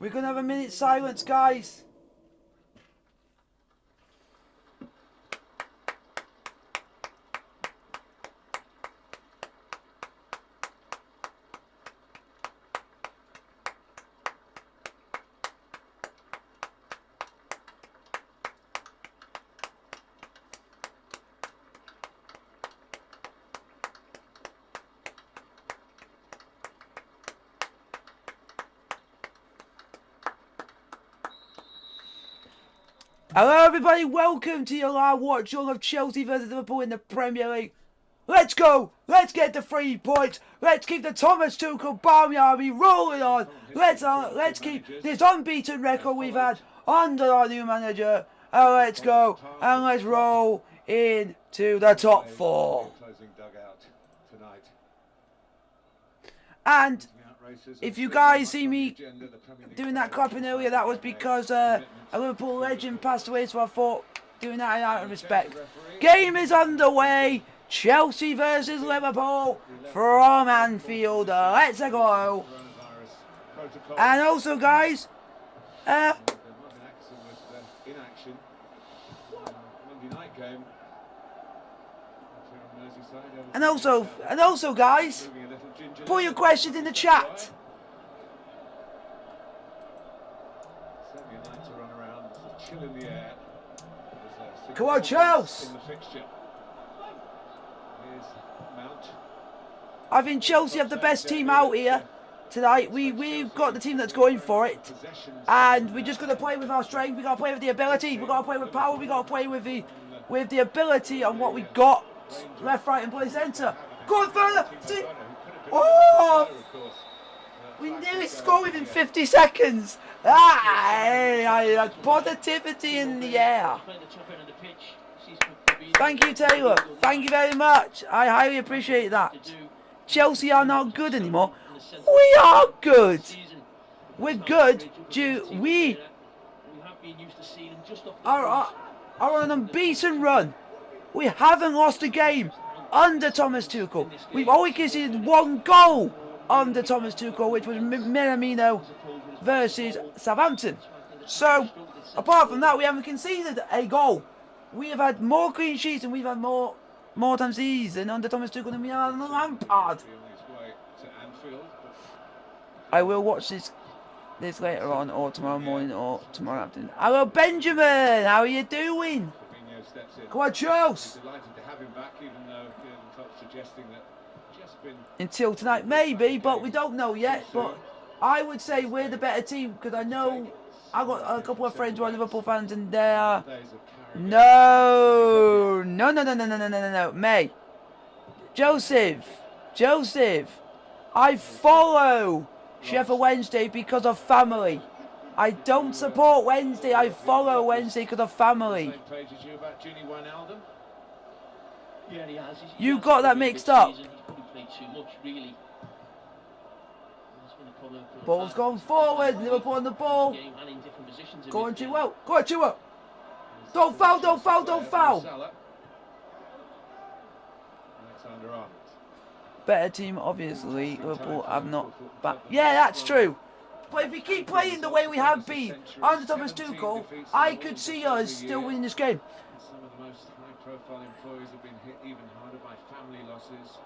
We're going to have a minute's silence, guys. Hello everybody, welcome to your live watch all of Chelsea versus Liverpool in the Premier League. Let's go, let's get the 3 points, let's keep the Thomas Tuchel Barmy Army rolling on. Let's keep this unbeaten record we've had under our new manager. And let's go, and let's roll into the top 4. And if you guys see me doing that clapping earlier, that was because a Liverpool legend passed away, so I thought doing that out of respect. Game is underway. Chelsea versus Liverpool from Anfield. Let's go. And also, guys, and also, guys, put your questions in the chat. Come on, Chelsea! I think Chelsea have the best team out here tonight. We've got the team that's going for it, and we just got to play with our strength. We got to play with the ability. We got to play with power. We got to play with the ability on what we got. Left, right, and play centre. Go on further. Oh! We nearly scored within 50 seconds. Positivity in the air. Thank you, Taylor. Thank you very much. I highly appreciate that. Chelsea are not good anymore. We are good. We're good. We are on an unbeaten run. We haven't lost a game under Thomas Tuchel. We've only conceded 1 goal under Thomas Tuchel, which was Minamino versus Southampton. So, apart from that, we haven't conceded a goal. We have had more clean sheets and we've had more times season under Thomas Tuchel than we had under Lampard. I will watch this later on, or tomorrow morning, or tomorrow afternoon. Hello, Benjamin. How are you doing? Come on, Charles. Until tonight, maybe, but we don't know yet. But I would say we're the better team because I know I've got a couple of friends who are Liverpool fans, and they are. No. May. Joseph. I follow Sheffield Wednesday because of family. I don't support Wednesday. I follow Wednesday because of family. You got that mixed up. Ball's gone forward. Liverpool on the ball. Go on, Chilwell. Go on, Chilwell. Don't foul. Better team, obviously. Liverpool have not back. Yeah, that's true. But if we keep playing the way we have been under Thomas Tuchel, I could see us still winning this game. Some of the most high-profile employees have been hit even harder by family losses.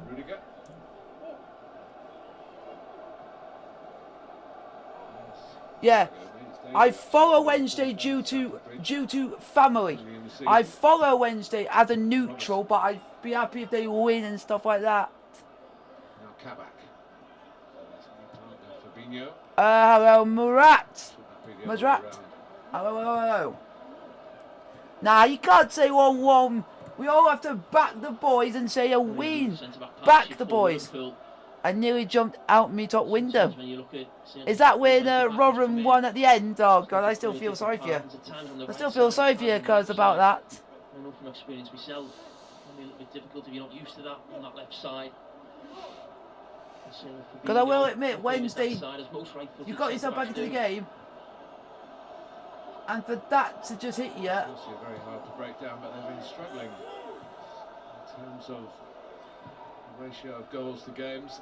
Rudiger. Yeah, I follow Wednesday due to family. I follow Wednesday as a neutral, but I'd be happy if they win and stuff like that. Now Kabak. Hello, Murat. Hello. Nah, you can't say 1-1. We all have to back the boys and say a win. Back the boys. I nearly jumped out my top window. Is that when Rotherham won at the end? Oh God, I still feel sorry for you. I still feel sorry for you, cause about that. I know from experience myself, it can be a little bit difficult if you're not used to that on that left side. Because I will admit, Wednesday, you got yourself back into the game, and for that to just hit you. Very hard to break down, but they've been struggling in terms of ratio of goals to games.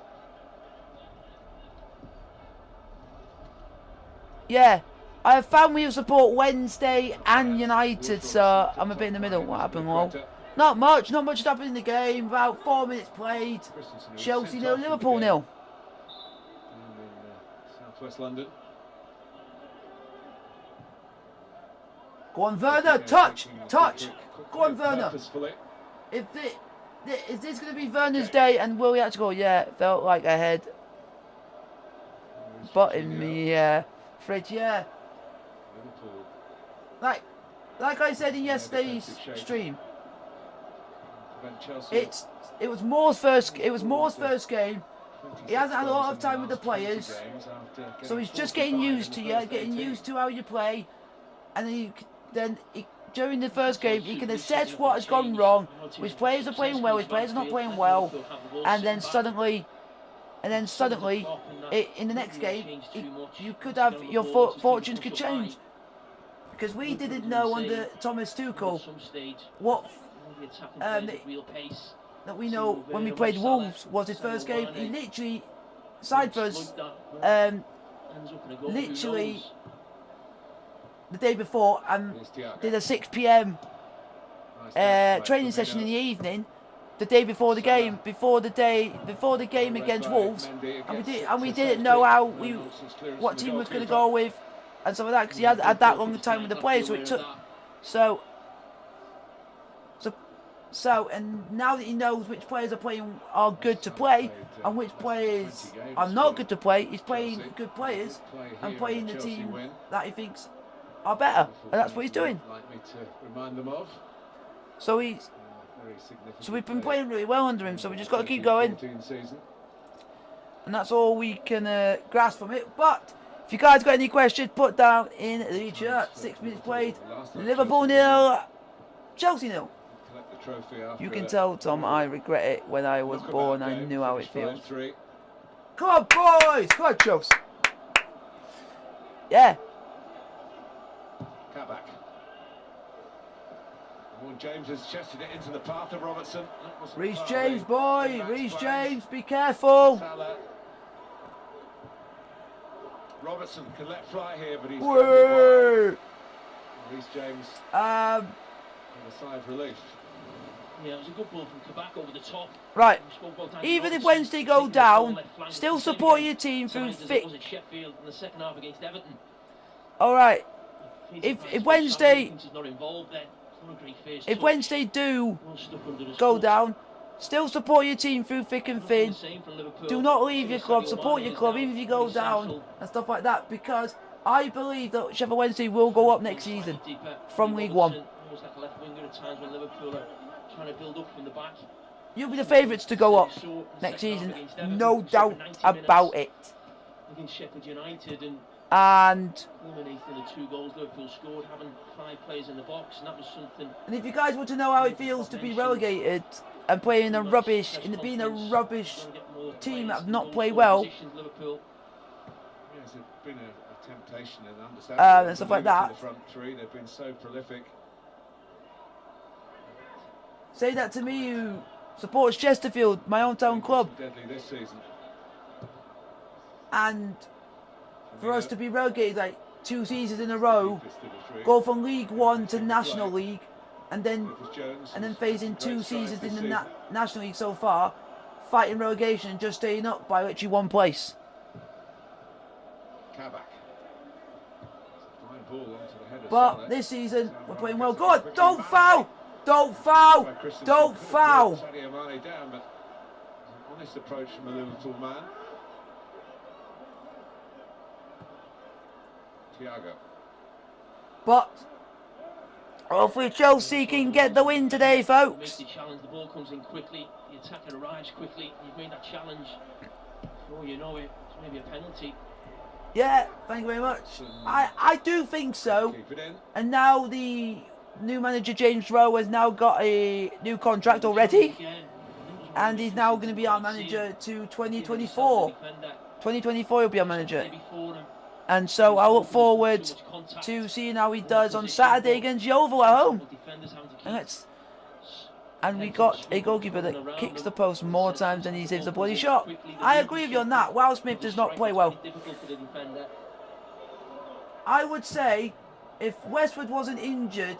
Yeah, I have family who support Wednesday and United, so I'm a bit in the middle. What happened, Lol? Not much has happened in the game. About 4 minutes played. Chelsea 0, Liverpool 0. Southwest London. Go on, Werner, touch. Go on, Werner. Is this going to be Werner's day, and will he actually go? Yeah, it felt like a head. Button me, yeah. Fridge, yeah. Like I said in yesterday's stream, it was Moore's first game. He hasn't had a lot of time with the players, so he's just getting used to getting used to how you play, and then during the first game he can assess what has gone wrong, which players are playing well, which players are not playing well, and then suddenly, in the next game, you could have your fortunes could change. Because we didn't know under Thomas Tuchel what that we know when we played Wolves was his first game. He literally signed for us literally the day before and did a 6 p.m. Training session in the evening. The day before the game, before the game against Wolves, and we didn't know what team was going to go with, and some of that because he had that long time with the players, so it took and now that he knows which players are good to play and which players are not good to play, he's playing good players and playing the team that he thinks are better, and that's what he's doing. So we've been playing really well under him, so we just got to keep going. And that's all we can grasp from it. But if you guys got any questions, put down in the chat. 6 minutes played. Liverpool 0, Chelsea 0. You can tell, Tom, I regret it. When I was born, I knew how it feels. Come on, boys! Come on, Chelsea. Yeah. James has chested it into the path of Robertson. Reece James, boy! Reece James, be careful! Salah. Robertson can let fly here, but he's Reece James with a sigh of relief. Yeah, it was a good ball from Kabak over the top. Right. Even if Wednesday go down, still support your team through thick. Sheffield in the second half against Everton. All right. If Wednesday do go down, still support your team through thick and thin. Do not leave your club. Support your club even if you go down and stuff like that, because I believe that Sheffield Wednesday will go up next season from League One. You'll be the favourites to go up next season, no doubt about it. Against Sheffield United and eliminating the 2 goals Liverpool scored, having 5 players in the box, and that was something. And if you guys want to know how it feels to be relegated and playing being a rubbish team that have not played well, Yes, it's been a temptation and understandable. And stuff like that. The front three, they've been so prolific. Say that to me who supports Chesterfield, my hometown club. Deadly this season. And for us to be relegated like 2 seasons in a row, go from League One to National League, and then facing 2 seasons in the National League so far, fighting relegation and just staying up by literally 1 place. But this season we're playing well. Go on, don't foul! Don't foul! Don't foul! Honest approach from a Liverpool man. Thiago. But hopefully Chelsea can get the win today, folks. The ball comes in quickly, the attacker arrives quickly, you've made that challenge. Before you know it, it's maybe a penalty. Yeah, thank you very much. I do think so. And now the new manager James Rowe has now got a new contract already, and he's now going to be our manager to 2024. 2024 he'll be our manager. And so I look forward to seeing how he does on Saturday against Yeovil at home. And and we got a goalkeeper that kicks the post more times than he saves the bloody shot. I agree with you on that. Wow, Smith does not play well. I would say if Westwood wasn't injured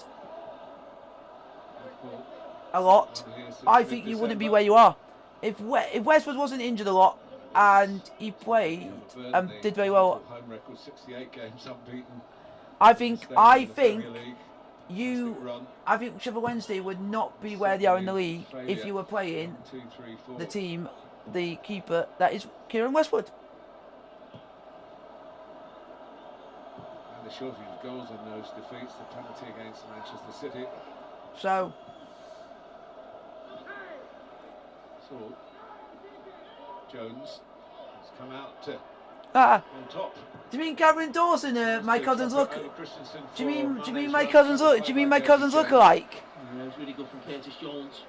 a lot, I think you wouldn't be where you are. If Westwood wasn't injured a lot and he played and did very well, I think Sheffield Wednesday would not be where they are in the league if you were playing the team, the keeper that is Kieran Westwood. And the shortage of goals on those defeats, the penalty against Manchester City. So Jones has come out on top. do you mean Cameron Dawson? My cousins look. Do you mean my cousins look? Do you mean my cousins look alike? Yeah, it was really good from Curtis Jones.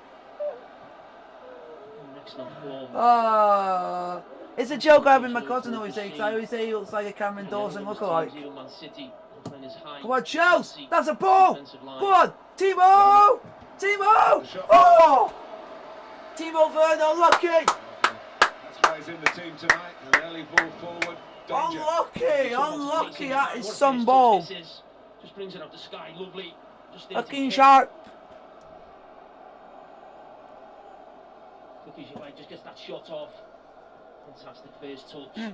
It's a joke I have with my cousin always say, 'cause I always say he looks like a Cameron Dawson lookalike. Come on, Chelsea! That's a ball! Go on! Timo! Timo! Oh! Timo Werner, unlucky! That's why he's in the team tonight. An early ball forward. Danger. Unlucky, that is some ball. Just brings it up the sky, lovely. Looking sharp. Just gets that shot off. Fantastic first touch. The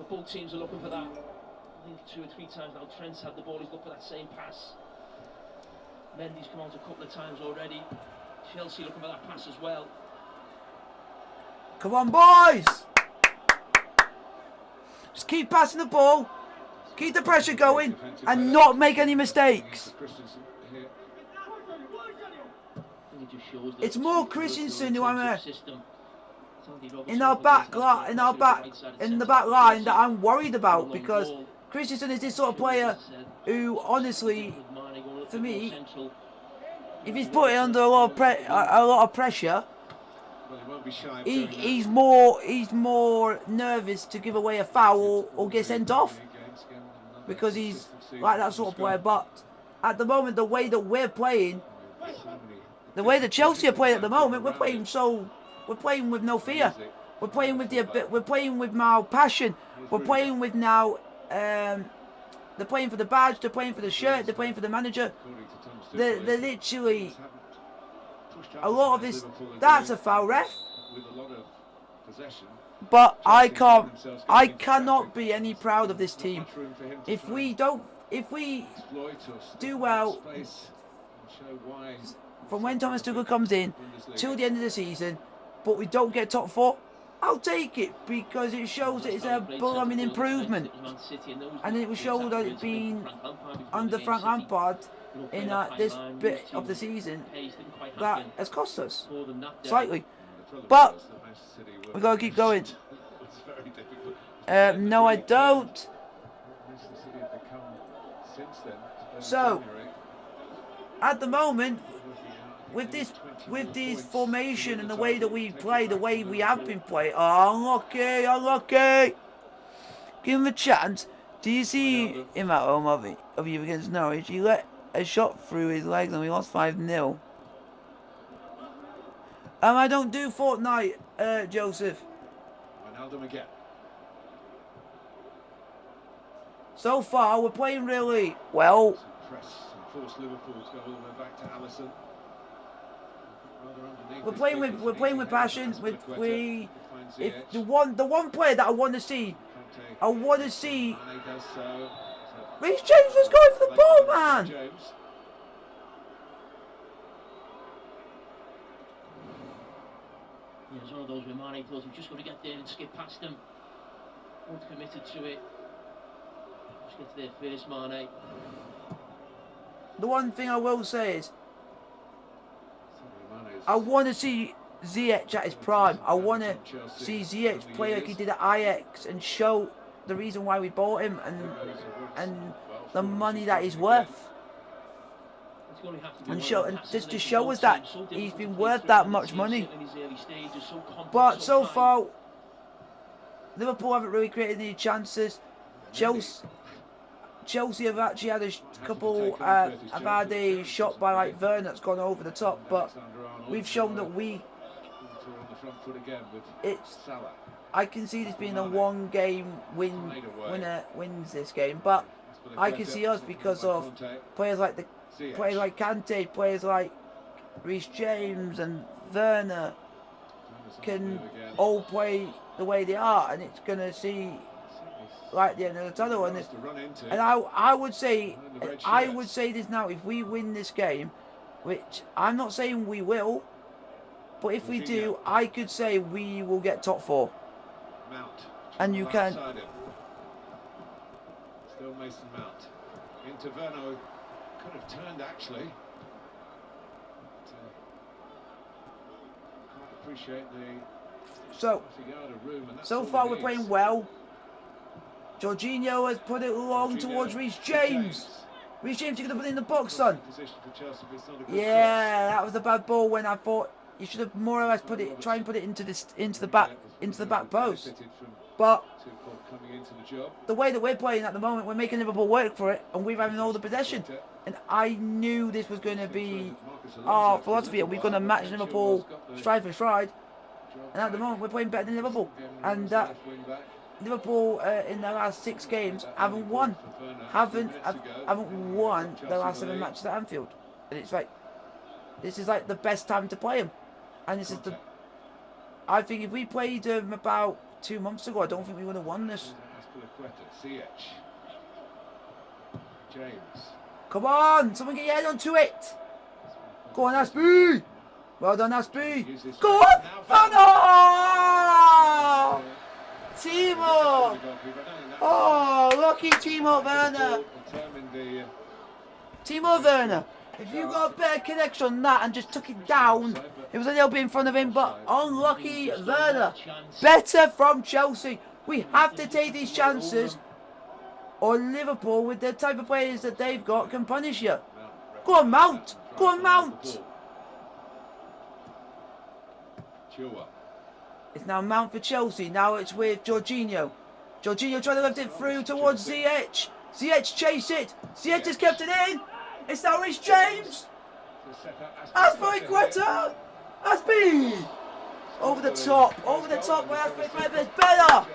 both teams are looking for that. I think 2 or 3 times now Trent's had the ball, he's looked for that same pass. Mendy's come out a couple of times already. Chelsea looking for that pass as well. Come on, boys! Just keep passing the ball, keep the pressure going, and not make any mistakes. It's more Christensen who I'm in the back line that I'm worried about, because Christensen is this sort of player who, honestly, for me, if he's put under a lot of pressure, he's more nervous to give away a foul or get sent off, because he's like that sort of player. But at the moment, the way that we're playing, the way that Chelsea are playing at the moment, we're playing with no fear. We're playing with now passion. We're playing with now. They're playing for the badge. They're playing for the shirt. They're playing for the manager. They're literally a lot of this. That's a foul, ref. But I cannot be any proud of this team. If we do well from when Thomas Tuchel comes in till the end of the season, but we don't get top 4, I'll take it, because it shows that it's a blooming improvement, and it will show that it's been under Frank Lampard in this bit of the season that has cost us slightly. But we've got to keep going. No, I don't. So at the moment, with this formation and the way that we play, the way we have been playing, unlucky. Give him a chance. Do you see him at home of you against Norwich? He let a shot through his legs and we lost 5-0. I don't do Fortnite, Joseph. So far, we're playing really well. We're playing with passion. The one player that I want to see. Reece James was going for the ball, man. Yeah, it's one of those where Mane thought we've just got to get there and skip past them. Both committed to it. Just get to there first, Mane. The one thing I will say is, I want to see Ziyech at his prime. I want to see Ziyech play like he did at Ajax and show the reason why we bought him and the money that he's worth. And just to show us that he's been worth that much money. But so far, Liverpool haven't really created any chances. Chelsea have actually had a couple. Have had a shot by like Werner that's gone over the top, but we've shown that we. On the front foot again with It's. Salah. I can see this being a one-game winner wins this game, but I can see us because of players like Kante, players like Reece James and Werner can all play the way they are, and it's gonna see like the end of the tunnel. And I would say this now: if we win this game, which I'm not saying we will, but if we do, I could say we will get top 4. And you can. Still Mason Mount into Verno. Could have turned actually. Can't appreciate the. So far we're playing well. Jorginho has put it long towards Reece James. Reece James, you're going to put it in the box, son. Yeah, that was a bad ball when I thought you should have more or less try and put it into the back post. But the way that we're playing at the moment, we're making Liverpool work for it, and we're having all the possession. And I knew this was going to be our philosophy. We're going to match Liverpool stride for stride. And at the moment, we're playing better than Liverpool. And Liverpool in their last 6 games haven't won. Haven't won their last 7 matches at Anfield. And it's like, this is like the best time to play them. And this is the. I think if we played them about 2 months ago, I don't think we would have won this. Come on, someone get your head onto it. Go on, Aspie. Well done, Aspie. Go on. Oh no! Timo. Oh, lucky Timo Werner. Timo Werner. If you got a better connection on that and just took it down, it was a little bit in front of him, but unlucky Werner. Better from Chelsea. We have to take these chances, or Liverpool, with the type of players that they've got, can punish you. Go on, Mount. Go on, Mount. It's now Mount for Chelsea. Now it's with Jorginho. Jorginho trying to lift it through towards Ziyech. Ziyech chase it. Ziyech has kept it in. It's now Reece James. Azpilicueta. Aspie. Over the top where Azpilicueta is better.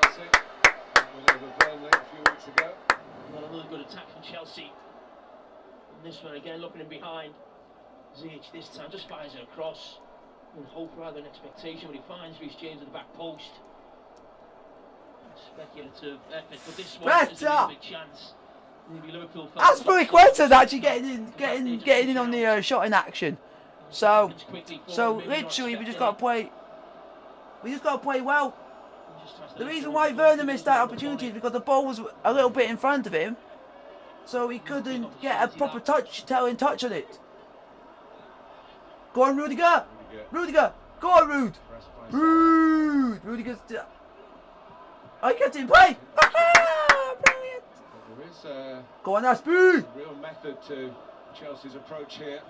Well, another good attack from Chelsea. And this one again, looking in behind. Ziyech this time just fires it across. In hope rather than expectation, but he finds Reece James at the back post. Speculative effort, but this one is a big chance. Azpilicueta's actually getting in on the shot in action. So literally we just got to play. We just got to play well. The reason why Werner missed that opportunity is because the ball was a little bit in front of him, so he couldn't get a proper telling touch on it. Go on, Rudiger. Rudiger, go on, Rudiger's. I kept in play. Brilliant. Go on, Aspie. Real method to Chelsea's approach here.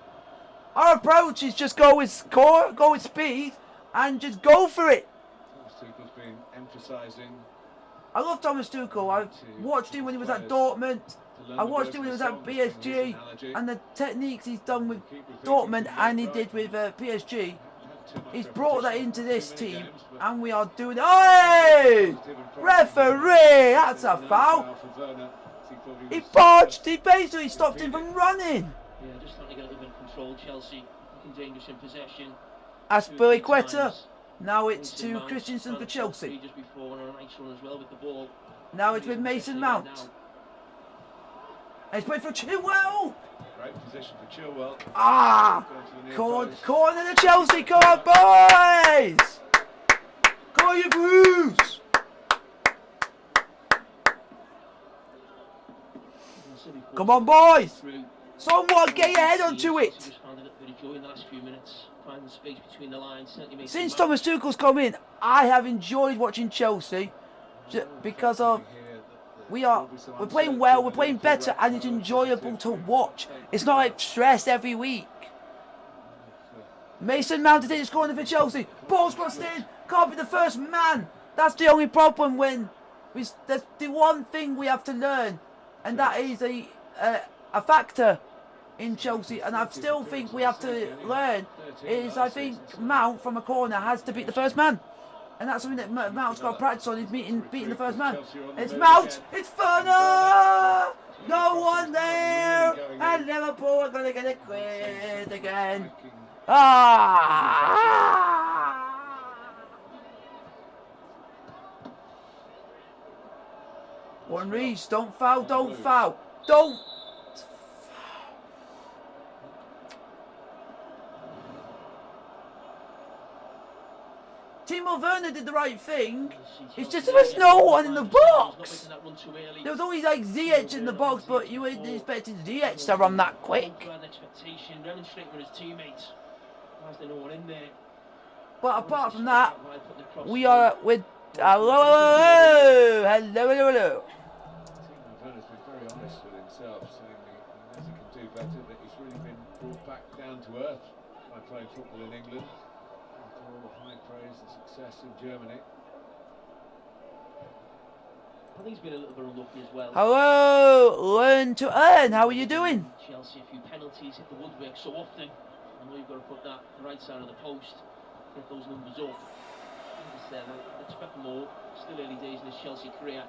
Our approach is just go with score, go with speed, and just go for it. Thomas Tuchel's been emphasising. I love Thomas Tuchel. I watched him when he was at Dortmund. I watched him when he was at PSG, and the techniques he's done with Dortmund and he did with PSG. He's brought that into this team, and we are doing. Hey! Referee! That's a foul. He barged. He basically stopped him from running. Yeah, just trying to get a little bit of control. Chelsea looking dangerous in possession. Azpilicueta. Now it's to Christensen for Chelsea. Just before, and a nice run as well with the ball. Now it's with Mason Mount. And he's played for Chilwell. Great position for Chilwell. Corner to Chelsea. Come on, boys. Come on, you Blues. Come on, boys. Someone get your head onto it. Since Thomas Tuchel's come in, I have enjoyed watching Chelsea because of we're playing well, we're playing better, and it's enjoyable to watch. It's not like stress every week. Mason Mount is scoring for Chelsea. Ball's crossed in. Can't be the first man. That's the only problem when that's the one thing we have to learn and that is a factor in Chelsea. And I still think we have to learn is I think Mount from a corner has to beat the first man. And that's something that Mount's got to practice on, is beating the first man. It's Mount! It's Werner! No one there! And Liverpool are going to get it cleared again. One Reece, don't foul, don't foul. Don't! Timo Werner did the right thing. It's just there was no one in the box. There was always like Ziyech in the box, but you weren't expecting Ziyech to run that quick. But apart from that, we are with hello. Timo Werner's been very honest with himself, saying he knows he can do better, that he's really been brought back down to earth by playing football in England. After all the high praise and success in Germany. I think he's been a little bit unlucky as well. Hello, learn to earn. How are you doing? Chelsea, a few penalties hit the woodwork so often. I know you've got to put that right side of the post, get those numbers up. I expect more. Still early days in his Chelsea career.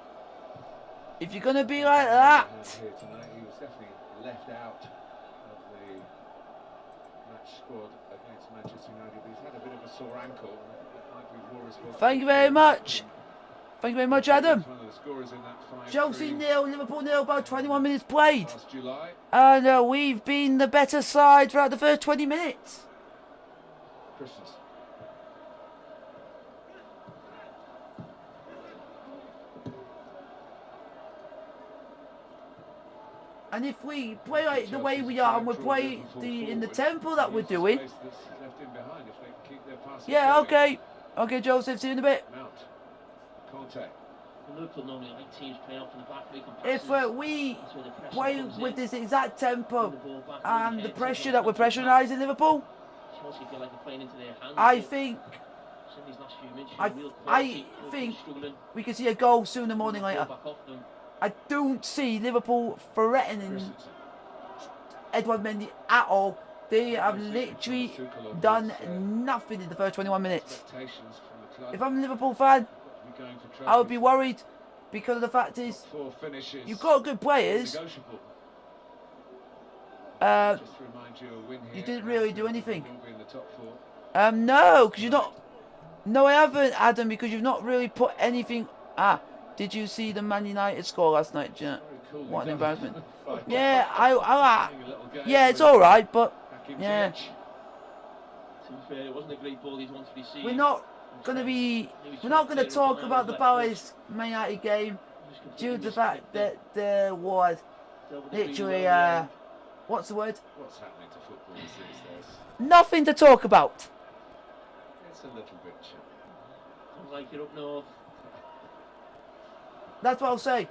If you're going to be like that. Here tonight, he was definitely left out of the match squad against Manchester United. He's had a bit of a sore ankle. That might be more responsible. Thank you very much. Thank you very much, Adam. One of the scorers in that 5-3 Chelsea 0, Liverpool 0, about 21 minutes played. last July. And we've been the better side throughout the first 20 minutes. Christensen. And if we play like the way we are and we play in the tempo that we're doing. Yeah, okay. Okay, Joseph, see you in a bit. Mount. Conte. Liverpool normally like teams playing off in the back. If we play with this exact tempo and the pressure that we're pressurising Liverpool, I think we can see a goal sooner more than later. I don't see Liverpool threatening Edouard Mendy at all. They have literally done nothing in the first 21 minutes. If I'm a Liverpool fan, I would be worried because the fact is, you've got good players. You didn't really do anything. No, because you're not. No, I haven't, Adam, because you've not really put anything. Did you see the Man United score last night? What an embarrassment. Yeah, yeah, it's all right, but yeah. We're not going to talk about the Palace Man United game due to the fact that there was literally what's the word? What's happening to football these days? Nothing to talk about. It's a little bit chilly. Sounds like you're up north. That's what I'll say.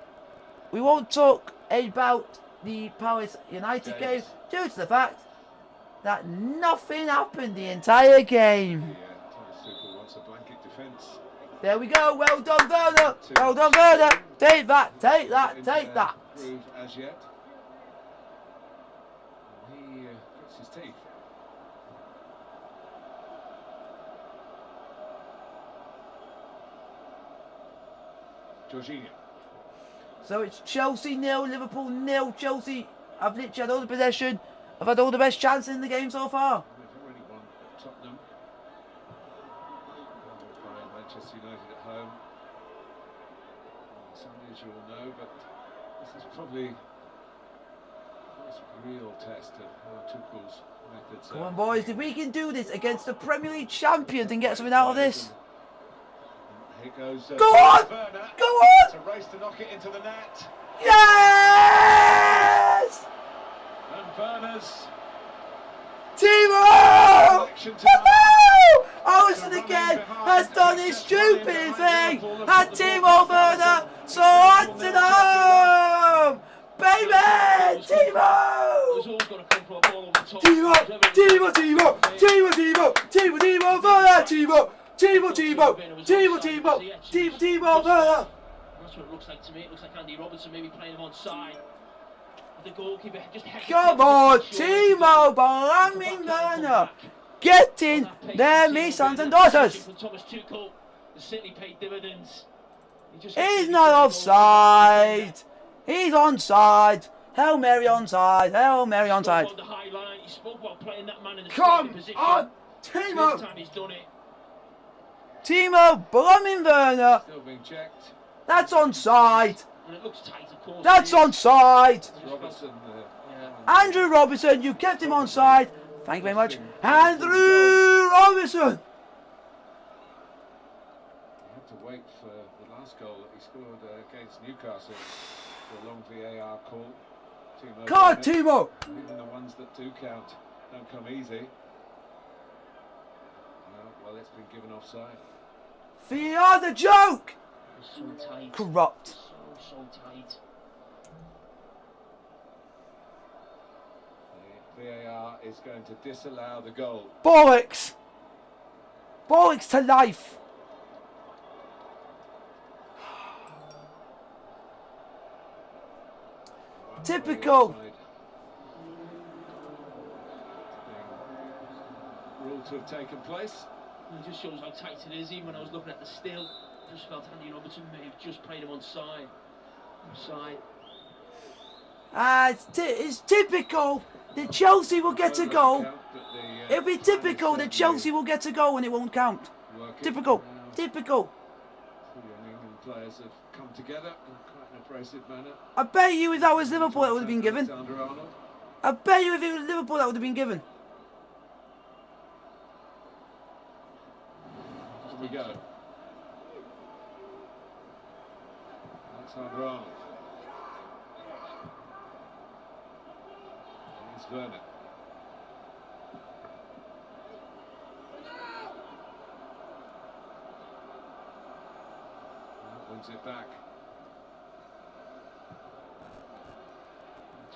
We won't talk about the Palace United game due to the fact that nothing happened the entire game. Wants a blanket defence. There we go. Well done, Werner. Well done, Werner. Take that. Take that. Take that. Prove as yet. He cuts his teeth. Jorginho. So it's Chelsea 0, Liverpool 0. Chelsea have literally had all the possession. I've had all the best chances in the game so far. They've already won at Tottenham. By Manchester United at home. Sunday, as you all know, but this is probably the first real test of how Tuchel's methods are. Come on, boys. If we can do this against the Premier League champions and get something out of this. Here goes, go on! Werner. Go on! It's a race to knock it into the net. Yes! And Werner's Timo! Woohoo! Alisson again has done his stupid thing. And Timo Werner sorted home! Baby! Timo! Timo! Timo! Timo! Timo! Timo! Timo! Timo! Werner! Timo! Timo! Timo! Timo! Timo! Timo! Werner! That's what it looks like to me. It looks like Andy Robertson maybe playing him on side. The goalkeeper just Come on, Timo Werner. Get in there, me sons and daughters. Thomas Tuchel has certainly paid dividends. He's not offside. He's onside. Hail Mary onside. Hail Mary onside. He spoke about playing that man in the Come position. on, Timo. First time he's done it. Timo Werner. Still being checked. That's onside. And it looks tight, of course. That's onside. Robertson. Andrew Robertson, you kept him onside. Thank you very much. Andrew Robertson. He had to wait for the last goal that he scored against Newcastle for a long VAR call. Come on, Timo. Even the ones that do count don't come easy. Well, it's been given offside. VR the joke. So tight. Corrupt. So tight. The VAR is going to disallow the goal. Bollocks. Bollocks to life. Typical. Rule to have taken place. It just shows how tight it is. Even when I was looking at the still, I just felt Andy Robertson may have just played him on side. It's typical that Chelsea will get a goal. It'll be typical that Chelsea will get a goal and it won't count. Typical. Typical. Two young England players have come together in quite an abrasive manner. I bet you if that was Liverpool that would have been given. Alexander-Arnold. I bet you if it was Liverpool that would have been given. Here we go. Alexander-Arnold. Here's Werner. Wins it back.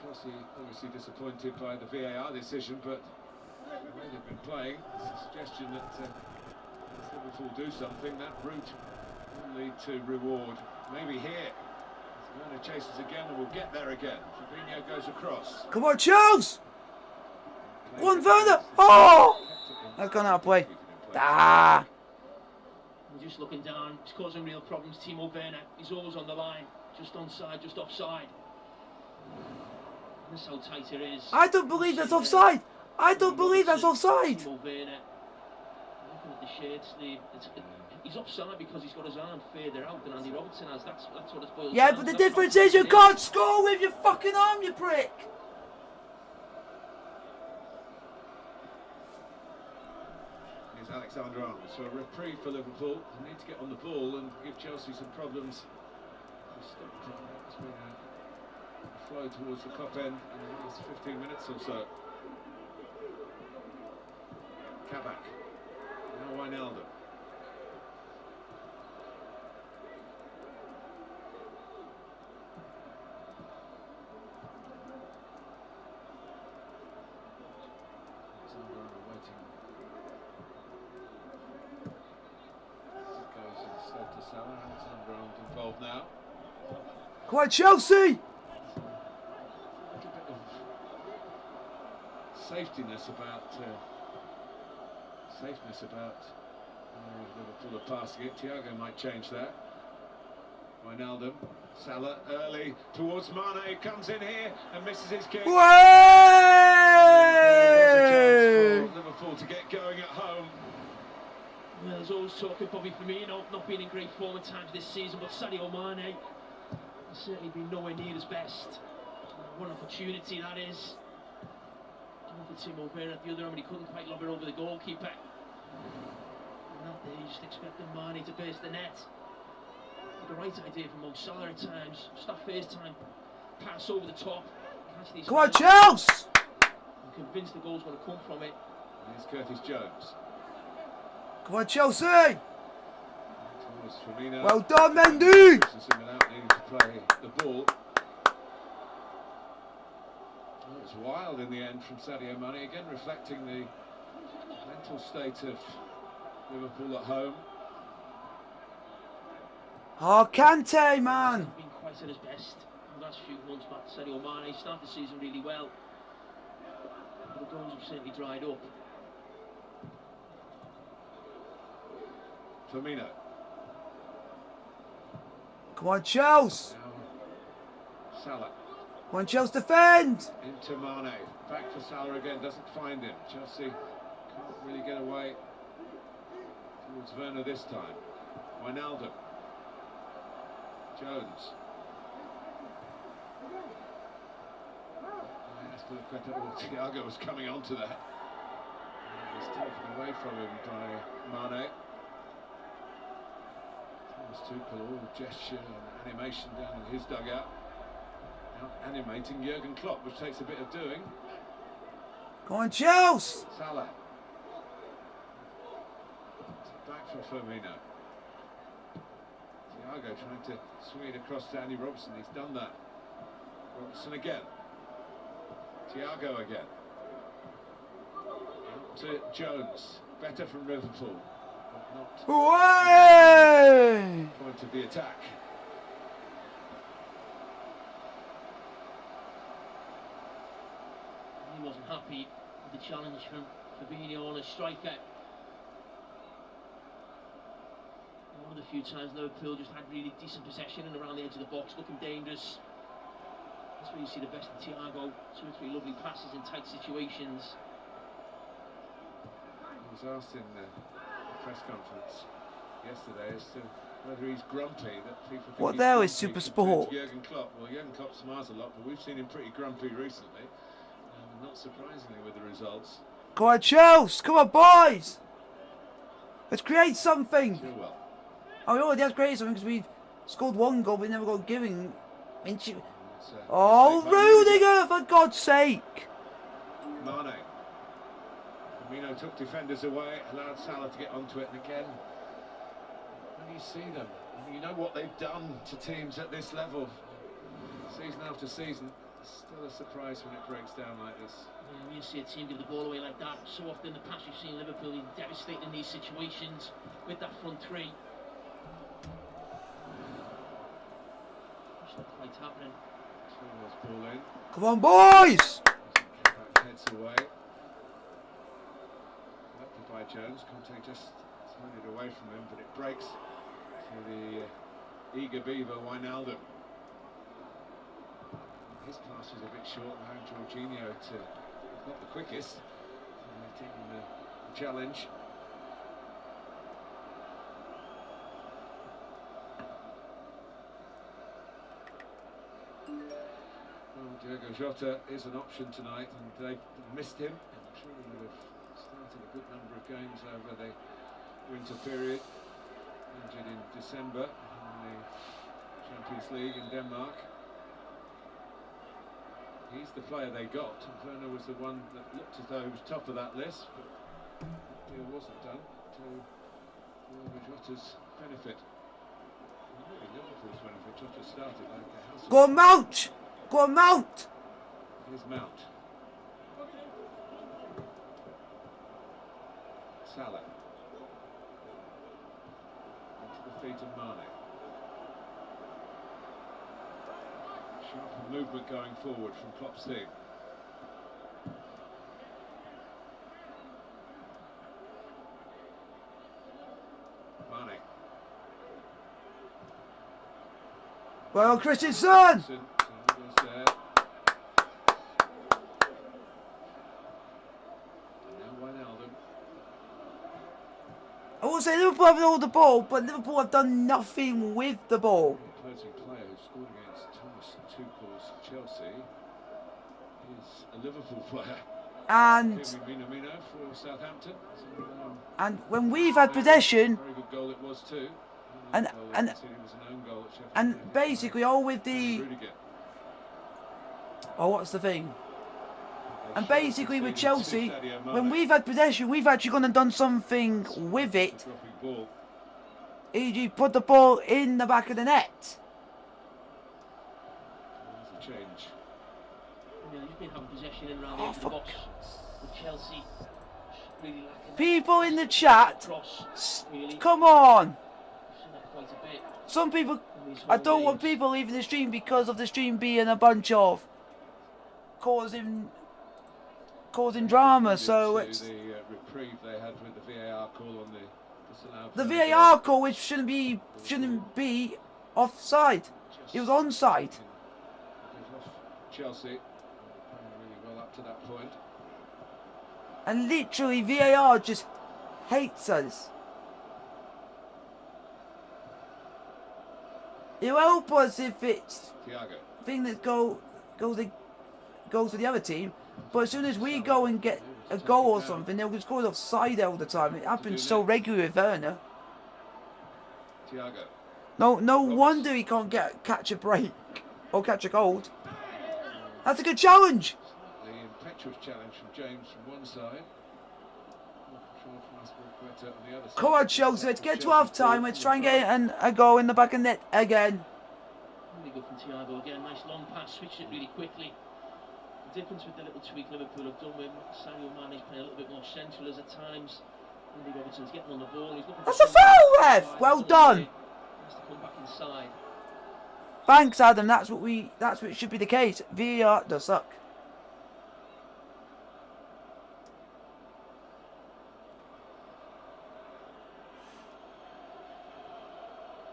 Chelsea obviously disappointed by the VAR decision, but the way they've been playing, it's a suggestion that if Liverpool do something, that route will lead to reward. Maybe here. Werner chases again and we'll get there again. Fabinho goes across. Come on, Charles! Go on, Werner! Oh! That's gone out of play. Ah! Just looking down, it's causing real problems. Timo Werner, he's always on the line, just onside, just offside. That's how tight it is. I don't believe that's offside. I don't believe that's offside. Timo Werner, looking at the shirt sleeve, he's offside because he's got his arm further out than Andy Robertson has. That's what it's boiled Yeah, down. but the That's difference not is you it. can't score with your fucking arm, you prick. Here's Alexander-Arnold. So a reprieve for Liverpool. They need to get on the ball and give Chelsea some problems. It's been a flow towards the top end in the last 15 minutes or so. Kabak. Now Wijnaldum. Alexander-Arnold waiting. It goes instead to Salah. Alexander-Arnold involved now. Come on, Chelsea! A little bit of safeness about Liverpool are passing it. Thiago might change that. Wijnaldum, Salah early towards Mane, comes in here and misses his kick. Way! There's a chance for Liverpool to get going at home. Well, there's always talk of Bobby Firmino not being in great form at times this season, but Sadio Mane has certainly been nowhere near his best. One opportunity that is. For Timo Werner at the other end, but he couldn't quite lob it over the goalkeeper. And that day, you just expecting Mane to burst the net. The right idea from Mo Salah at times. Just that first time, pass over the top. Catch these. Come on, Chelsea! I'm convinced the goal's going to come from it. Here's Curtis Jones. Come on, Chelsea! Towards Firmino. Well done, Mendy! Without needing to play the ball. Well, it was wild in the end from Sadio Mane, again reflecting the mental state of Liverpool at home. Oh, Kante, man. Hasn't been quite at his best in the last few months. But Sadio Mane started the season really well. But the goals have certainly dried up. Firmino. Come on, Chelsea. Now Salah. Come on, Chelsea, defend. Into Mane. Back for Salah again. Doesn't find him. Chelsea can't really get away towards Werner this time. Wijnaldum. Jones. Thiago was coming onto that. It was taken away from him by Mane. Thomas Tuchel, all gesture and animation down in his dugout. Out animating Jurgen Klopp, which takes a bit of doing. Come on, Chelsea. Salah. Back for Firmino. Thiago trying to swing it across to Andy Robertson. He's done that. Robertson again. Thiago again. Out to Jones. Better from Liverpool, but not Away! point of the attack. He wasn't happy with the challenge from Fabinho on a striker. One of the few times Liverpool just had really decent possession and around the edge of the box, looking dangerous. That's where you see the best of Thiago. 2 or 3 lovely passes in tight situations. He was asked in the press conference yesterday as to whether he's grumpy, that people think What he's the hell is grumpy Super compared to Sport? Jurgen Klopp. Well, Jurgen Klopp smiles a lot, but we've seen him pretty grumpy recently. Not surprisingly with the results. Come on, Chelsea. Come on, boys. Let's create something. Chilwell. Oh, we already have created something because we've scored 1 goal, we never got giving. It's, Oh, mistake by Rudiger, for God's sake. Mane. Firmino took defenders away, allowed Salah to get onto it, and again, when you see them, you know what they've done to teams at this level, season after season. Still a surprise when it breaks down like this. Yeah, when you see a team give the ball away like that, so often in the past we've seen Liverpool being devastating in these situations with that front three. It's not quite happening. Chilwell's ball in. Come on, boys. Back heads away. Collected by Jones. Conte just turned it away from him, but it breaks to the eager beaver Wijnaldum. His pass was a bit short, allowing Jorginho to, not the quickest, taking the challenge. Well, Diogo Jota is an option tonight, and they've missed him. I'm sure he would have started a good number of games over the winter period. Injured in December in the Champions League in Denmark. He's the player they got, and Werner was the one that looked as though he was top of that list, but the deal wasn't done to Jota's benefit. And really Liverpool's benefit. Jota started like a house. Go on, Mount. Go on, Mount. Here's Mount. Salah. Into the feet of Mane. Sharp movement going forward from Klopp's team. Mane. Well, Christensen. There. And now Wijnaldum. I will say Liverpool have all the ball, but Liverpool have done nothing with the ball. The opposing player who scored against Thomas Tuchel's Chelsea is a Liverpool player. And Minamino for Southampton. So, and when we've had possession, very good goal it was too. And- Goal and- it was an own goal at Sheffield and United. basically all with the Rudiger. oh, what's the thing? They And showed basically with conceding to Chelsea, Sadio Mane. when we've had possession, we've actually gone and done something with it. Dropping ball. E.g., put the ball in the back of the net. There's a change. You know, he's been having possession in around the Oh, edge of the for box with Chelsea. Really lacking that People in the chat, cross, really. come on. We've seen that quite a bit. Some people, in these I home don't want games. people leaving the stream because of the stream being a bunch of causing drama. So To it's the reprieve they had with the VAR call on the disallowed the penalty. VAR call, which shouldn't be offside. It was onside. Gives off Chelsea playing really well up to that point. And literally VAR just hates us. It'll help us if it's Thiago. thing that goes to the other team, but as soon as we go and get a goal or something, they'll just call it offside all the time. It happens so regularly with Werner. Thiago. No wonder he can't catch a break or catch a gold. That's a good challenge. The impetuous challenge from James from one side. More control from Aspilicueta on the other side. Come on, Chelsea, let's get to half time. Let's try and get a goal in the back of net again. Really good from Thiago again. Nice long pass, switched it really quickly. The difference with the little tweak Liverpool have done with Sadio Mane's playing a little bit more central as at times. Andy Robertson's getting on the ball. He's looking That's a foul, ref. Well done. He has to come back inside. Thanks, Adam. That's what should be the case. VAR does suck.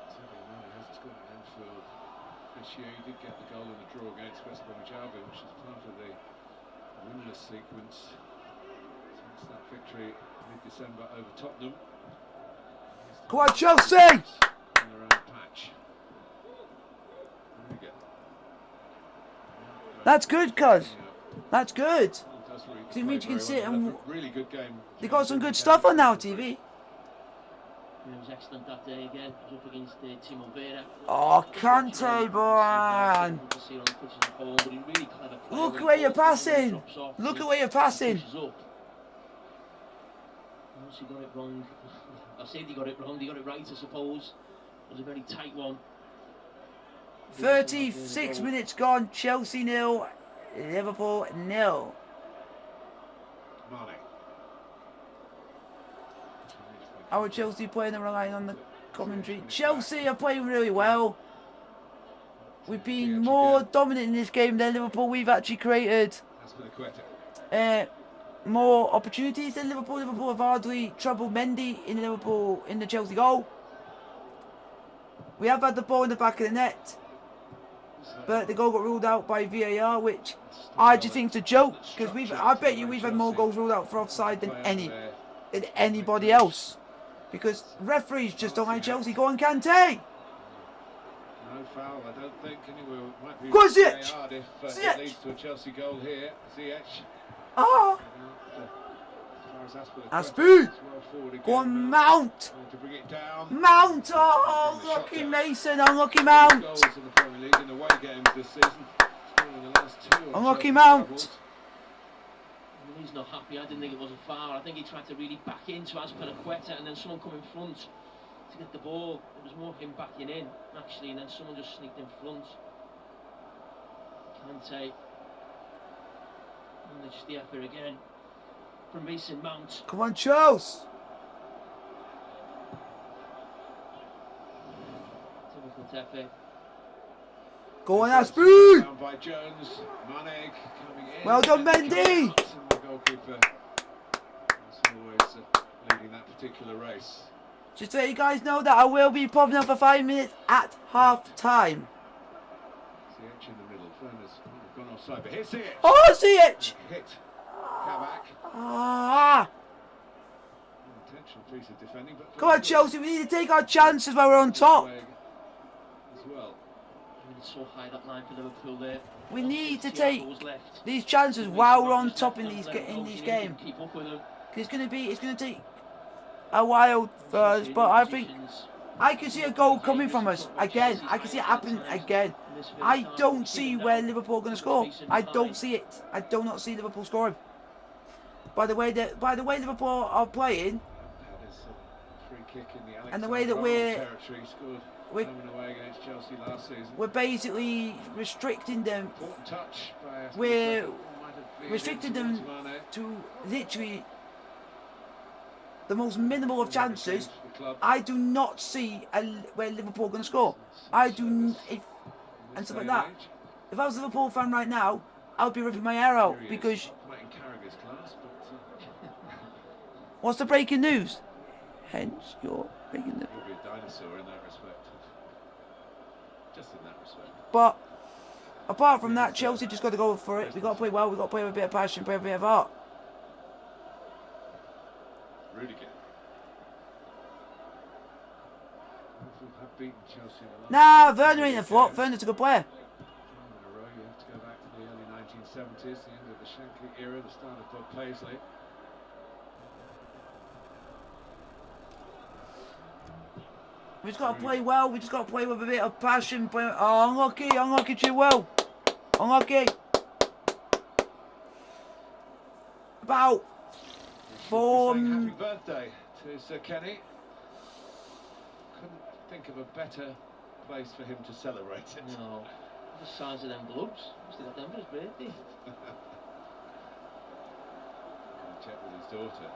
Sadio Mane hasn't scored at Anfield this year. He did get the goal in the draw against West Bromwich Albion, which is part of the winless sequence since that victory mid-December over Tottenham. Come on, Chelsea! In their own patch. There we go. That's good, cuz. That's good. Does really So it means you can play sit very well. and Had a really good game. they got some good stuff on Now TV. He was excellent that day again. He was up against Timo Werner. Oh, Kante, man. Look where you're passing. Look at where you're passing. Once he got it wrong. I said he got it wrong. He got it right, I suppose. It was a very tight one. 36 minutes gone. Chelsea 0, Liverpool 0. Mane. Our Chelsea playing and relying on the commentary. Chelsea are playing really well. We've been more dominant in this game than Liverpool. We've actually created more opportunities than Liverpool. Liverpool have hardly troubled Mendy in the Chelsea goal. We have had the ball in the back of the net, but the goal got ruled out by VAR, which I just think is a joke, because I bet you we've had more goals ruled out for offside than anybody else, because referees just don't like Chelsea. Go on, Kante. No foul, I don't think. Anyway, it might be Go on, Ziyech. hard if Ziyech. it leads to a Chelsea goal here. Ziyech. Ah, Aspu. Go on, Mount. To bring it down. Mount. Oh, unlucky Mason. Unlucky Mount. Goals in the Premier League in away games this season. Scoring in the last two on Unlucky Chelsea's Mount. travels. I mean, he's not happy. I didn't think it was a foul. I think he tried to really back into Aspilicueta and then someone come in front to get the ball. It was more him backing in, actually, and then someone just sneaked in front. Kante. And just the effort again from Mason Mount. Come on, Chelsea. Typical Tefe. Go on, Aspu. Down by Jones. Mane coming in. Well done, And Mendy. the goalkeeper is always leading that particular race. Just to let you guys know that I will be popping up for 5 minutes at half time. Ziyech in the middle. Werner's gone offside, but here's Ziyech. Oh, Ziyech. Hit Kabak. Ah. Intentional piece of defending, but Come on, Chelsea. We need to take our chances while we're on top. As well. It's so high that line for Liverpool there. We need to 60 take goals left. these chances while we're on top in these Keep games. up with them. It's gonna take a while for us, but I think I can see a goal coming from us again. I can see it happen again. I don't see where Liverpool are going to score. I don't see it. I do not see Liverpool scoring. By the way Liverpool are playing, That is a free kick in the and the way that Alexander-Arnold territory, scored we're home and away against Chelsea last season. we're basically restricting them. Important touch by We're Might have been restricting into them Mane. to literally the most minimal of chances, The club. I do not see where Liverpool are going to score. I do, and stuff like that. If I was a Liverpool fan right now, I would be ripping my hair out because. What's the breaking news? Hence, you're breaking the. He'll be a dinosaur in that respect. Just in that respect. But apart from that, Chelsea just got to go for it. We got to play well. We got to play with a bit of passion, play with a bit of heart. Rudiger. Have beaten Chelsea in the Nah, Werner ain't a flop. Werner's a good player. in a row. You have to go back to the early 1970s, the end of the Shankly era, the start of Bob Paisley. We just got to play well. We just got to play with a bit of passion. Oh, unlucky too well. Unlucky. About Happy birthday to Sir Kenny. Couldn't think of a better place for him to celebrate it. No, the size of them gloves. Must have got them for his birthday. Check with his daughter.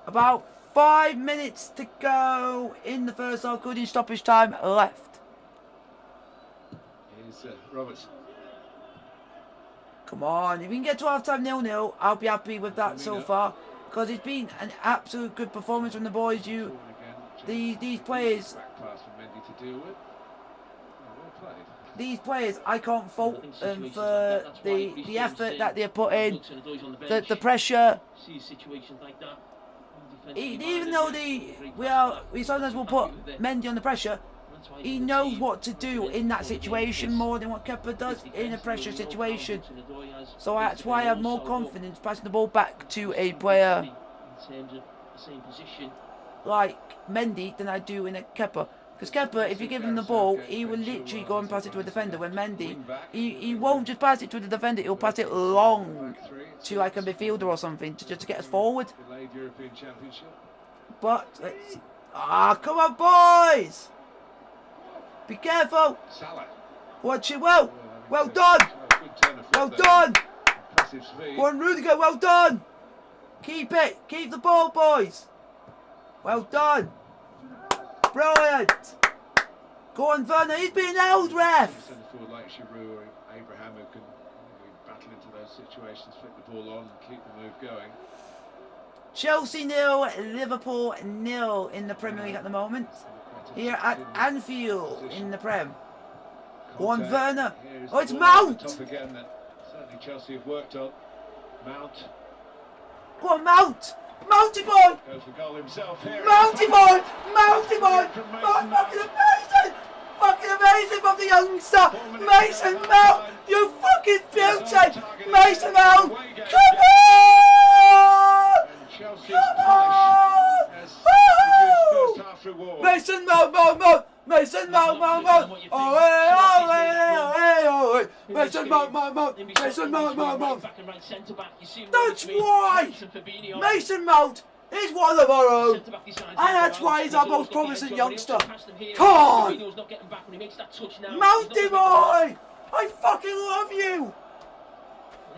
About 5 minutes to go in the first half, including stoppage time left. Here's Robertson. Come on, if we can get to half time 0-0, I'll be happy with that so far. Because it's been an absolute good performance from the boys. These players. Back pass for Mendy to deal with. Well played. These players, I can't fault them for the effort that they put in, the pressure. See situations like that. Even though we sometimes will put Mendy on the pressure, he knows what to do in that situation more than what Kepa does in a pressure situation. So that's why I have more confidence passing the ball back to a player like Mendy than I do in a Kepa. Because Kepa, if you give him the ball, he will literally go and pass it to a defender. When Mendy, he won't just pass it to the defender, he'll pass it long to like a midfielder or something just to get us forward. But, come on boys! Be careful! Watch it well! Well done! Well done! Go on Rudiger, well done! Keep it! Keep the ball, boys! Well done! Brilliant! Go on, Werner, he's being held, ref! Centre forward like Giroud or Abraham who can battle into those situations, flick the ball on and keep the move going. Chelsea 0, Liverpool 0 in the Premier League at the moment. Here at Anfield in the Prem. Go on, Werner. Oh, it's Mount! Again that certainly Chelsea have worked on. Mount. Go on, Mount! Mounty boy! Goes for goal himself here. Mounty boy! Mounty boy! Oh, fucking amazing! Fucking amazing from the youngster! Mason Mount! You fucking beauty! Mason Mount! Come on! Come on! Mason Mount! Mason Mount! Oh, Mason Mount! Mason Mount! That's why! Mason Mount is one of our own! And that's why he's our most promising youngster! Come on! Mounty boy! I fucking love you!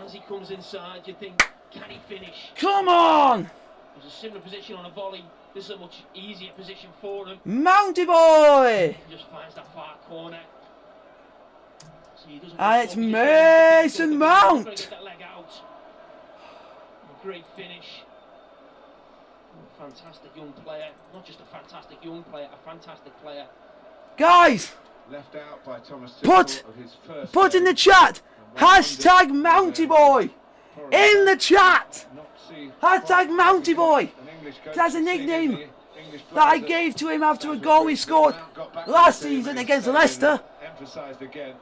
As he comes inside, you think, can he finish? Come on! There's a similar position on a volley. This is a much easier position for him. Mounty boy! He just finds that far corner. So he doesn't And it's Mason Mount! Get that leg out. A great finish. A fantastic young player. Not just a fantastic young player, a fantastic player. Guys! Left out by Thomas Tuchel of his first Put in the chat! Hashtag Mounty boy! In the chat! Hashtag Mounty boy! That's a nickname that I gave to him after a goal he scored last season against Leicester. Emphasised again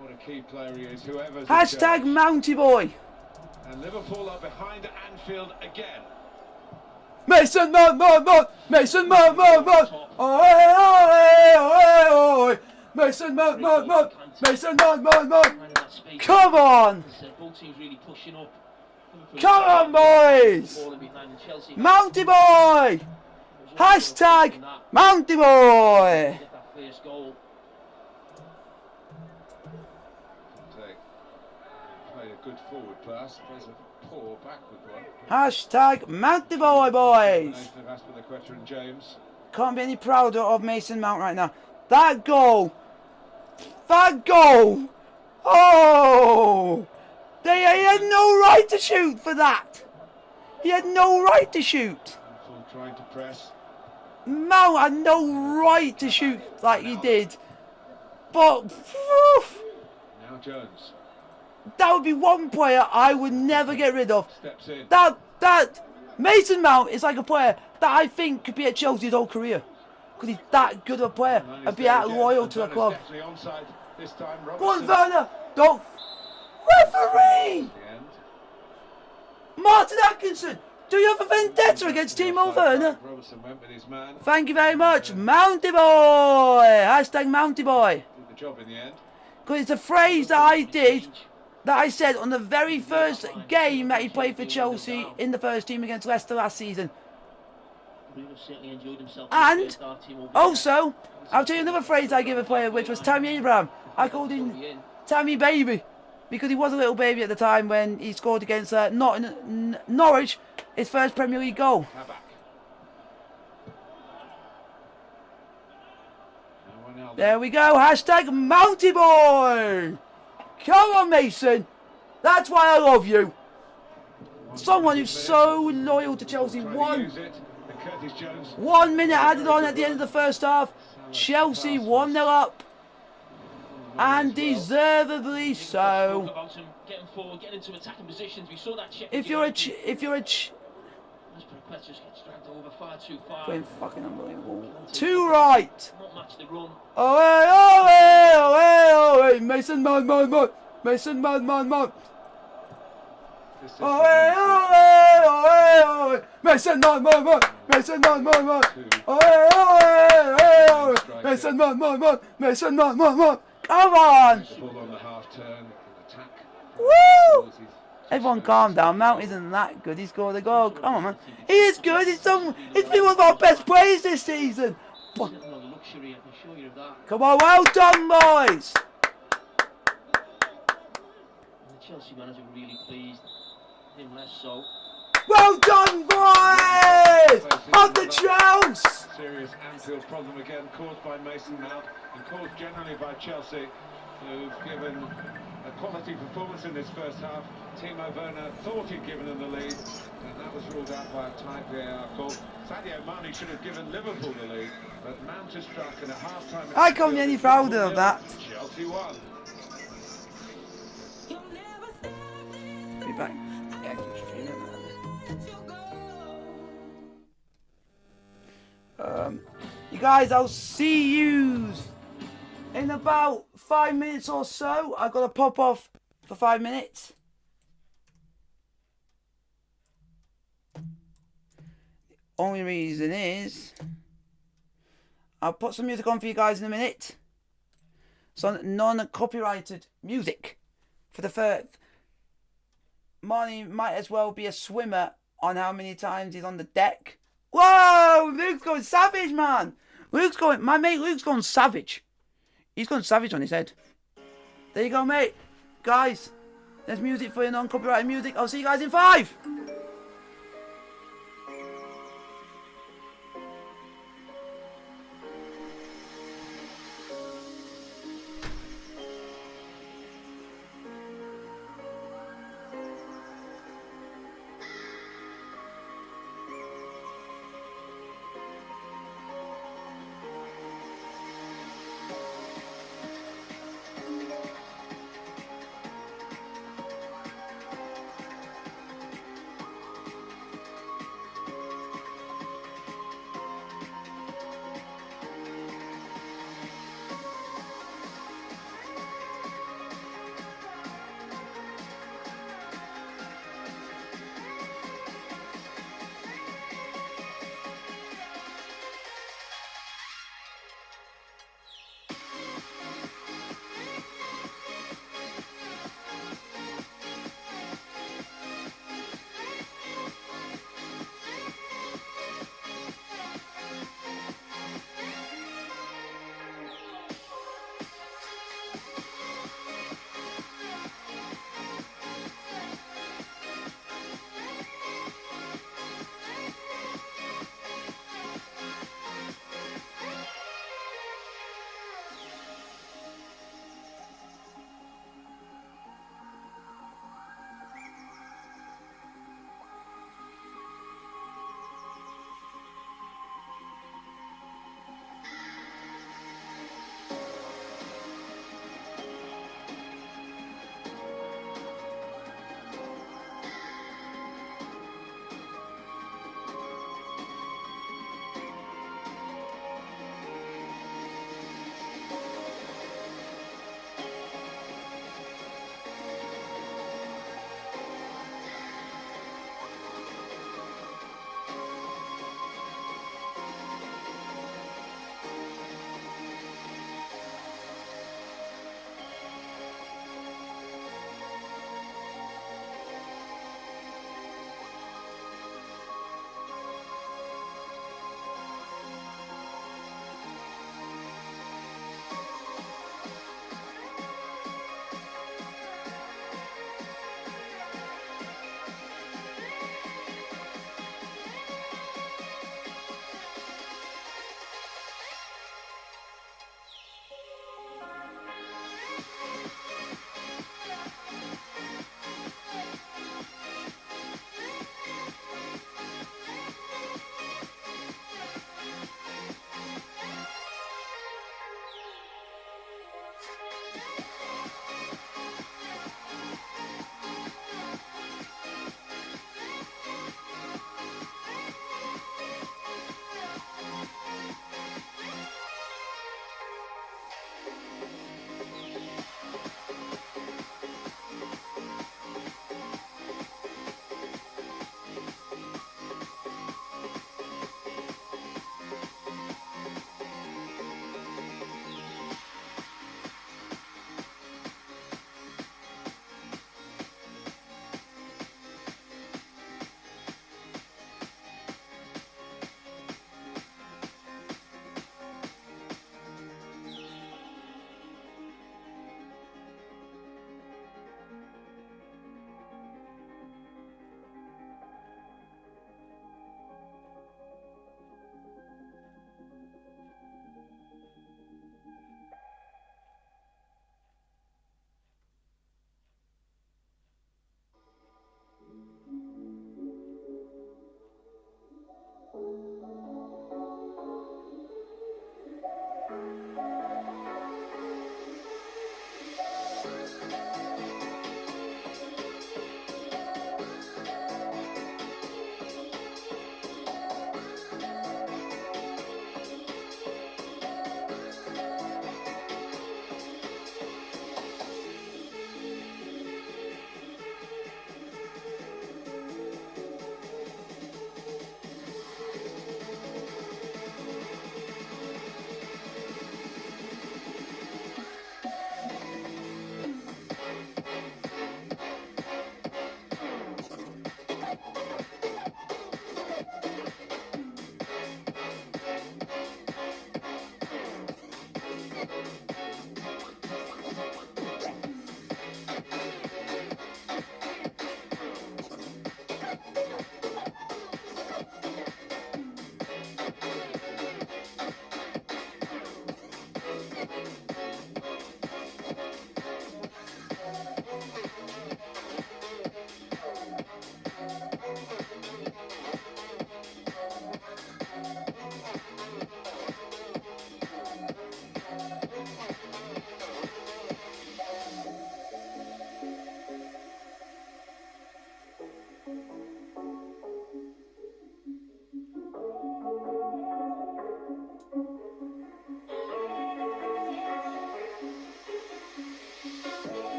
what a key player he is. Whoever's Hashtag Mounty boy! And Liverpool are behind at Anfield again. Mason Mount! Mason Mount! Oh, Mason Mount! Mason Mount! Come on! Come on, boys! Mounty boy! Hashtag Mounty boy! Played a good forward pass. Vas plays a poor backward one. Hashtag Mount the Boy, boys. Combination of Aspilicueta and James. Can't be any prouder of Mason Mount right now. That goal. That goal. Oh. He had no right to shoot for that. He had no right to shoot. Liverpool trying to press. Mount had no right to shoot like he did. But whew, Now Jones that would be one player I would never get rid of. steps in. That Mason Mount is like a player that I think could be at Chelsea's whole career. Because he's that good of a player and be that loyal to the club. Definitely onside this time. Go on, Robertson. Werner! Don't. Referee! The end. Martin Atkinson! Do you have a vendetta against Timo Werner? Robertson went with his man. Thank you very much, Mounty Boy! Hashtag Mounty Boy. Did the job in the end. Because it's a phrase that I did, that I said on the very first game that he played for Chelsea in the first team against Leicester last season. And also, I'll tell you another phrase I gave a player, which was Tammy Abraham. I called him Tammy Baby, because he was a little baby at the time when he scored against Norwich, his first Premier League goal. Kabak. Now Ronaldo. There we go, hashtag Mounty Boy. Come on, Mason. That's why I love you. Someone who's so loyal to Chelsea. Trying to use it. And Curtis Jones. 1 minute added on at the end of the first half. Chelsea 1-0 up. And deservedly so. Getting forward, getting into attacking positions. We saw that check. If you're a Aspilicueta just gets dragged over far too far. playing fucking unbelievable. Too right. Not match the run. Oh, Mason Mount. Mason Mount. This is Mason Mount. Mason Mount. Come on. the ball on the half turn. Attack. Woo! Everyone calm down. Mount isn't that good. He scored a goal. Come on, man. He is good. He's been one of our best players this season. But, Sitting on luxury, I can assure you of that. come on, well done, boys. And the Chelsea manager really pleased. Him less so. Well done, boys. Up the Chelsea. Serious Anfield problem again, caused by Mason Mount and caused generally by Chelsea, who've given a quality performance in this first half. Timo Werner thought he'd given them the lead, and that was ruled out by a tight VAR call. Sadio Mane should have given Liverpool the lead, but Mount has struck in a half-time. I can't be any prouder of that. Chelsea won. Be back. You guys, I'll see you in about 5 minutes or so. I've got to pop off for 5 minutes. The only reason is I'll put some music on for you guys in a minute. Some non-copyrighted music for the first. Marnie might as well be a swimmer on how many times he's on the deck. Whoa! Luke's going savage, man! My mate Luke's going savage. He's going savage on his head. There you go, mate. Guys, there's music for your non-copyrighted music. I'll see you guys in 5.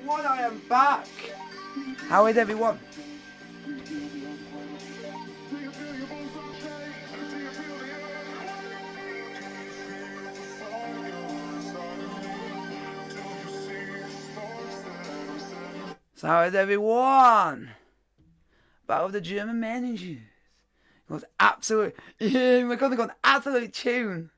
everyone, I am back. How is everyone? So how is everyone? Battle of the German managers. It was absolute. Yeah, we're gonna go an absolute tune.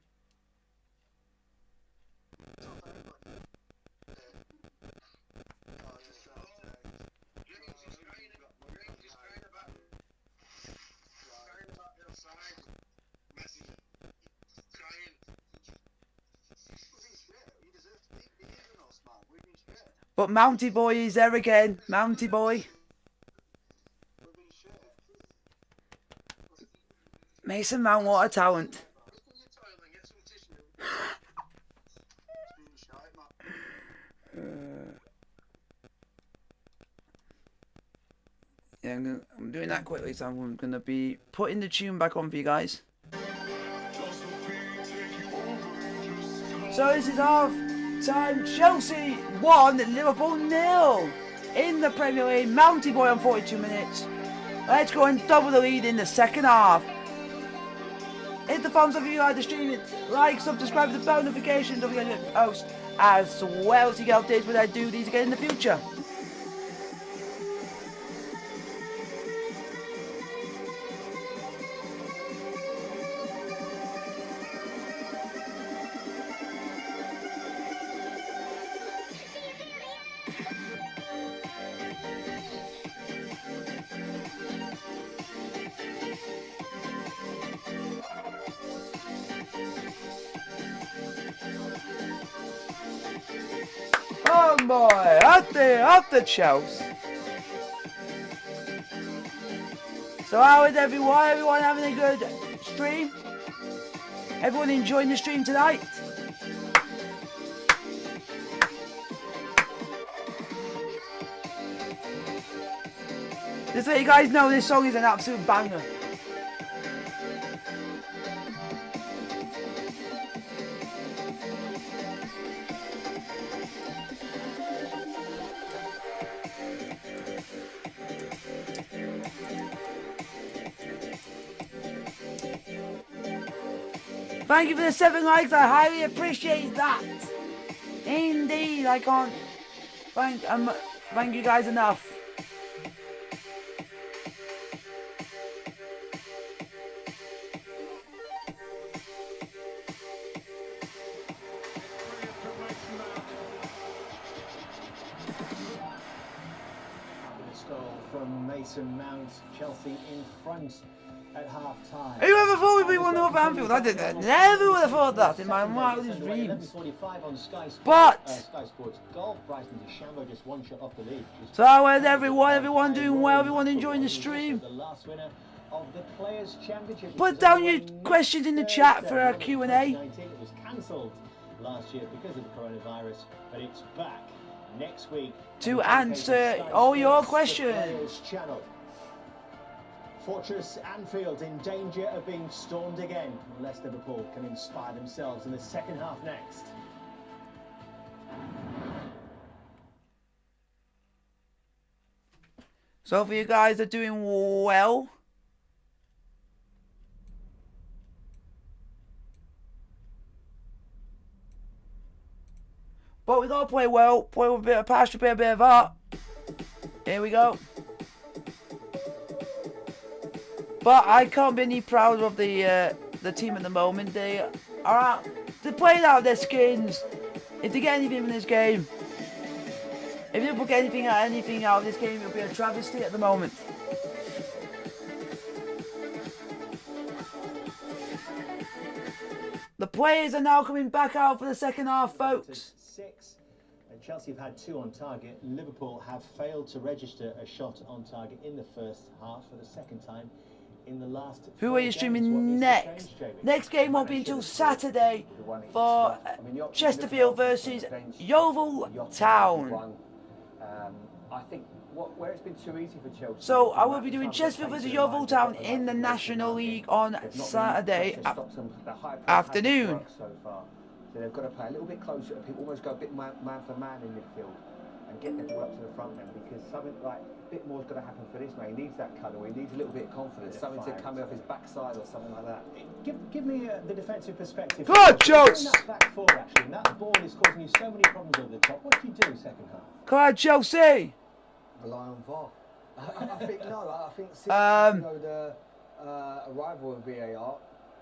But Mounty Boy is there again. Mounty Boy. Mason Mount, what a talent. Yeah, I'm doing that quickly, so I'm going to be putting the tune back on for you guys. So this is half time. Chelsea 1, Liverpool 0 in the Premier League. Mounty Boy on 42 minutes. Let's go and double the lead in the second half. Hit the thumbs up if you like the stream. Like, subscribe to the bell notification. Don't forget to post as well as you get updates when I do these again in the future. Oh boy, up the Chelsea. So how is everyone? Everyone having a good stream? Everyone enjoying the stream tonight? Just to let you guys know, this song is an absolute banger. Thank you for the 7 likes, I highly appreciate that. Indeed, I can't thank you guys enough. Goal from Mason Mount, Chelsea in front at half time. Who ever thought we'd be 1-0 up Anfield? I never would have thought that in my wildest dreams. But Sky Sports Golf, Bryson DeChambeau just one shot off the lead. So how is everyone? Everyone doing well? Everyone enjoying the stream? The last winner of the Players' Championship. Put down your questions in the chat for our Q&A. It was cancelled last year because of the coronavirus, but it's back next week to answer all your questions. Fortress Anfield in danger of being stormed again, unless Liverpool can inspire themselves in the second half next. So hopefully you guys are doing well. But we gotta play well, play with a bit of passion, play a bit of heart. Here we go. But I can't be any prouder of the team at the moment. They playing out their skins. If they get anything from this game, if Liverpool get anything out of this game, it'll be a travesty at the moment. The players are now coming back out for the second half, folks. 6, and Chelsea have had 2 on target. Liverpool have failed to register a shot on target in the first half for the second time in the last. Who are you streaming next? Next game won't be until Saturday for Chesterfield versus Yeovil Town. I think where it's been too easy for Chelsea. So I will be doing Chesterfield versus Yeovil Town in the National League on Saturday afternoon. So they've got to play a little bit closer. People almost go a bit man for man in midfield. and get the ball up to the front then, because something like a bit more's got to happen for this man. He needs that cuddle. He needs a little bit of confidence, something to come off his backside or something like that. Give me the defensive perspective. Good, Chelsea! That back four, actually, and that ball is causing you so many problems over the top. What do you do second half? Come on, Chelsea! Rely on VAR. I think no. I think since the arrival of VAR,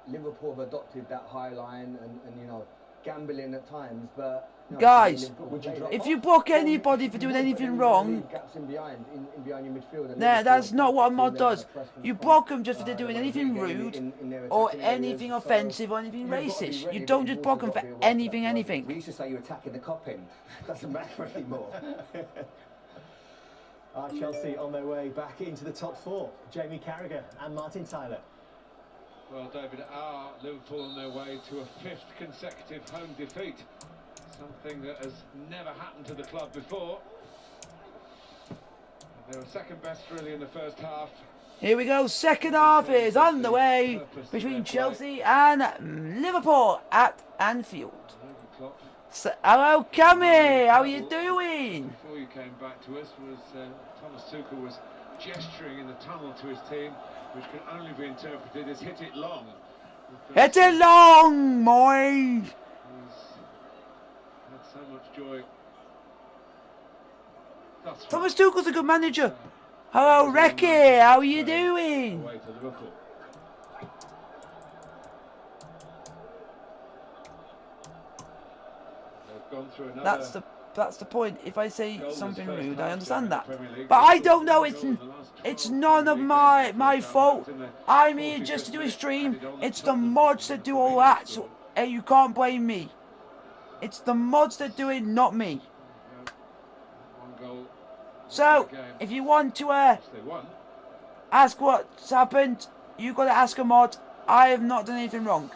Liverpool have adopted that high line and gambling at times, but. Guys, Would you drop if off? you block anybody for doing anything wrong, gaps in behind your midfield. nah, that's not what a mod does. You block them just for they're doing anything rude or anything offensive or anything racist. You don't just block them for anything. We used to say you're attacking the cop end. Doesn't matter anymore. Chelsea on their way back into the top four. Jamie Carragher and Martin Tyler. Well, David, are Liverpool on their way to a 5th consecutive home defeat? Something that has never happened to the club before. They were second best really in the first half. Here we go, second half is underway between Chelsea and Liverpool at Anfield. So, hello Cammy, how are you doing? Before you came back to us was Thomas Tuchel was gesturing in the tunnel to his team, which can only be interpreted as hit it long. Hit it long, boy! So much joy. Thomas Tuchel's a good manager. Hello, Recky. How are you doing? Away to Liverpool. They've gone through another. That's the point. If I say something rude, I understand that. But I don't know. It's none of my fault. I'm here just to do a stream. It's the mods that do all that. So you can't blame me. It's the mods that do it, not me. So, if you want to ask what's happened, you got to ask a mod. I have not done anything wrong.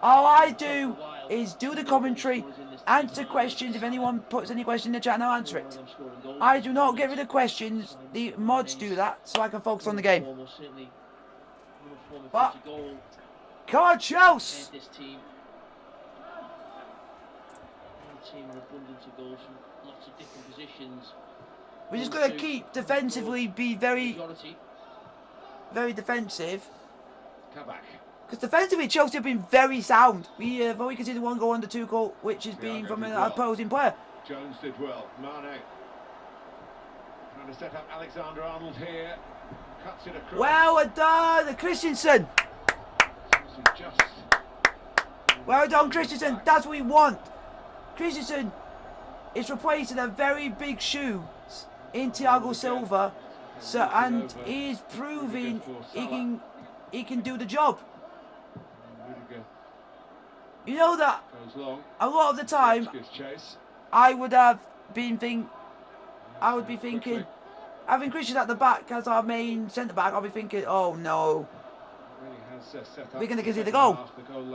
All I do is do the commentary, answer questions. If anyone puts any question in the chat, I'll answer it. I do not get rid of questions. The mods do that, so I can focus on the game. But, come on, Chelsea! Team are abundant of goals from lots of different positions. We're just going to keep defensively, be very defensive. Come back. Because defensively, Chelsea have been very sound. We have only conceded 1 goal under 2 goals, which has been from an opposing player. Jones did well. Mane trying to set up Alexander-Arnold here. Cuts it across. Well done, Christensen. Well done, Christensen. That's what we want. Christensen is replacing a very big shoe in Thiago Silva, and he is proving he can do the job. You know that a lot of the time I would be thinking, having Christian at the back as our main centre back, I'll be thinking, oh no, we're going to concede the goal.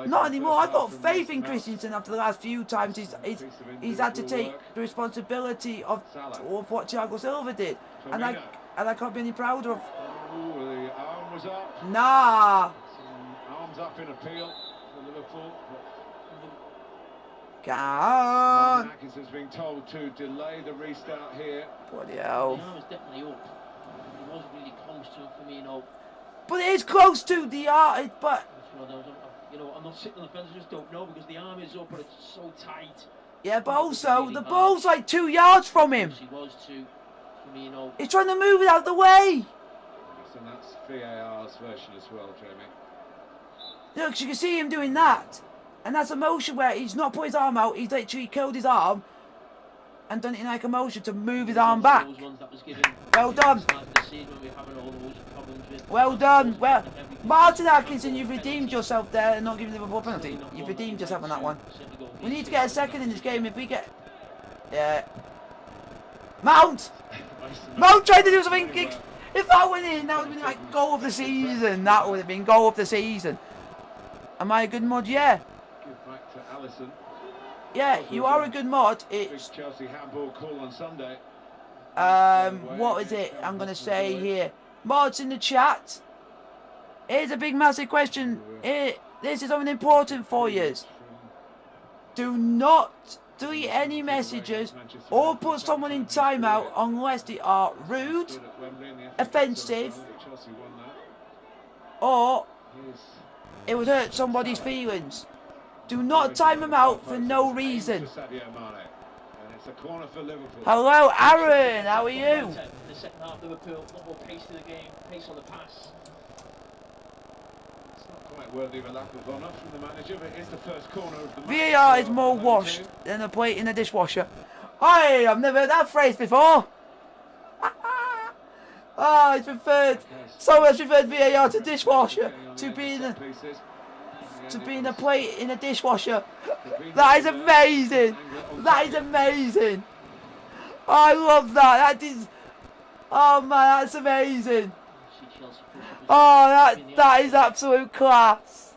Not anymore. I've got faith in Christensen after the last few times he's had to take the responsibility of what Thiago Silva did, and I can't be any prouder of. The arm was up. Nah. Arms up in appeal for Liverpool. Come on. Martinez has been told to delay the restart here. Bloody hell. The arm is definitely up. It wasn't really close to it for me, But it is close to the art, but... I'm not sitting on the fence, I just don't know, because the arm is up, but it's so tight. Yeah, but also, the ball's like 2 yards from him. He's trying to move it out the way. And that's VAR's version as well, Jamie. Look, you can see him doing that. And that's a motion where he's not put his arm out, he's literally killed his arm and done it in like a motion to move his arm back. Well done. Well done. Well, Martin Atkinson, you've redeemed yourself there and not giving Liverpool a penalty. You've redeemed yourself on that one. We need to get a second in this game. If we get... Yeah. Mount! Mount tried to do something. If that went in, that would have been like goal of the season. That would have been goal of the season. Am I a good mod? Yeah. Give back to Alisson. Yeah, you are a good mod. It's Chelsea handball call on Sunday. what is it? I'm gonna say here. Mods in the chat. Here's a big massive question. This is something important for you. Do not delete any messages or put someone in timeout unless they are rude, offensive, or it would hurt somebody's feelings. Do not time them out for no reason. Hello, Aaron. How are you? In the second half, Liverpool, a lot more pace to the game, pace on the pass. It's not quite worthy of a lap of honour from the manager, but it's the first corner of the match. VAR is more washed than a plate in a dishwasher. Hey, I've never heard that phrase before. Ah, it's preferred. Someone else preferred VAR to dishwasher to being a plate in a dishwasher. That is amazing. That is amazing. I love that. That is. Oh man, that's amazing. Oh, that is absolute class.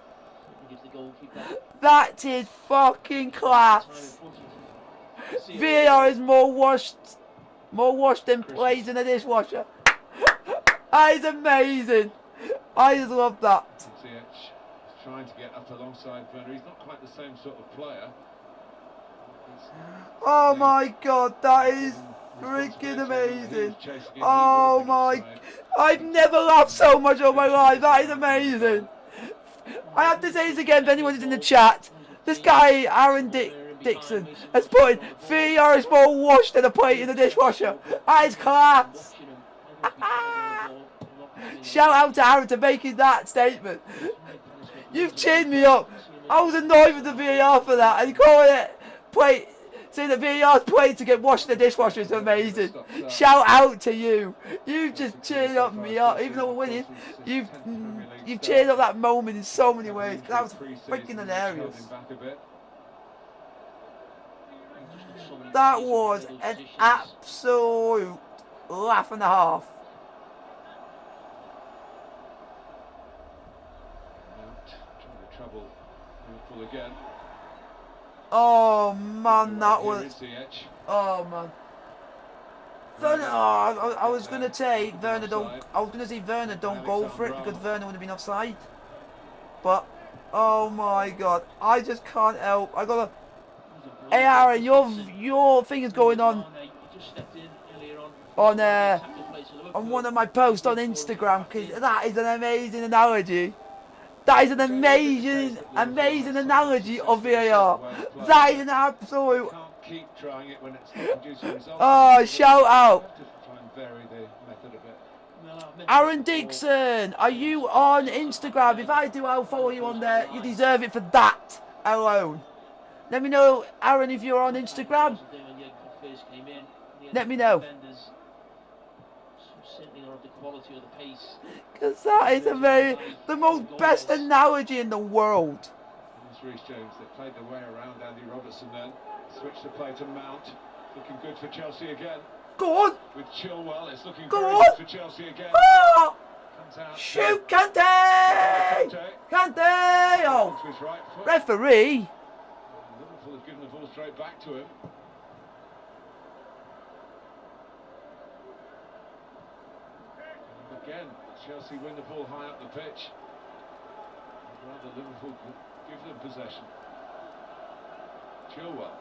That is fucking class. VAR is more washed than plates in a dishwasher. That is amazing. I just love that. Trying to get up alongside Werner. He's not quite the same sort of player. Oh my god, that is freaking amazing. Oh my, I've never laughed so much in my life. That is amazing. I have to say this again for anyone who's in the chat. This guy, Aaron Dixon, has put in VAR is more washed than a plate in the dishwasher. That is class. Shout out to Aaron to making that statement. You've cheered me up. I was annoyed with the VAR for that, and calling it plate, saying that VAR's plate to get washed in the dishwasher is amazing. Shout out to you. You've just cheered up me up, even though we're winning. You've cheered up that moment in so many ways. That was freaking hilarious. That was an absolute laugh and a half. Trouble Liverpool again. Oh man, that was. Oh man. Werner, I was gonna say Werner don't. I was gonna say Werner don't go for it because Werner would have been offside. But oh my god, I just can't help. I gotta. Hey Aaron, your thing is going on one of my posts on Instagram because that is an amazing analogy. That is an amazing analogy of VAR. That is an absolute. Oh, shout out. Aaron Dixon, are you on Instagram? If I do, I'll follow you on there. You deserve it for that alone. Let me know, Aaron, if you're on Instagram. Let me know. Because that is the most best analogy in the world. Reece James, they played their way around Andy Robertson then. Switched the play to Mount. Looking good for Chelsea again. Go on. With Chilwell, it's looking Go very on. good for Chelsea again. Ah! Comes out. Shoot, Kante! Kante! Oh, To his right foot. referee. Liverpool have given the ball straight back to him. And again, Chelsea win the ball high up the pitch. Rather Liverpool give them possession. Chilwell.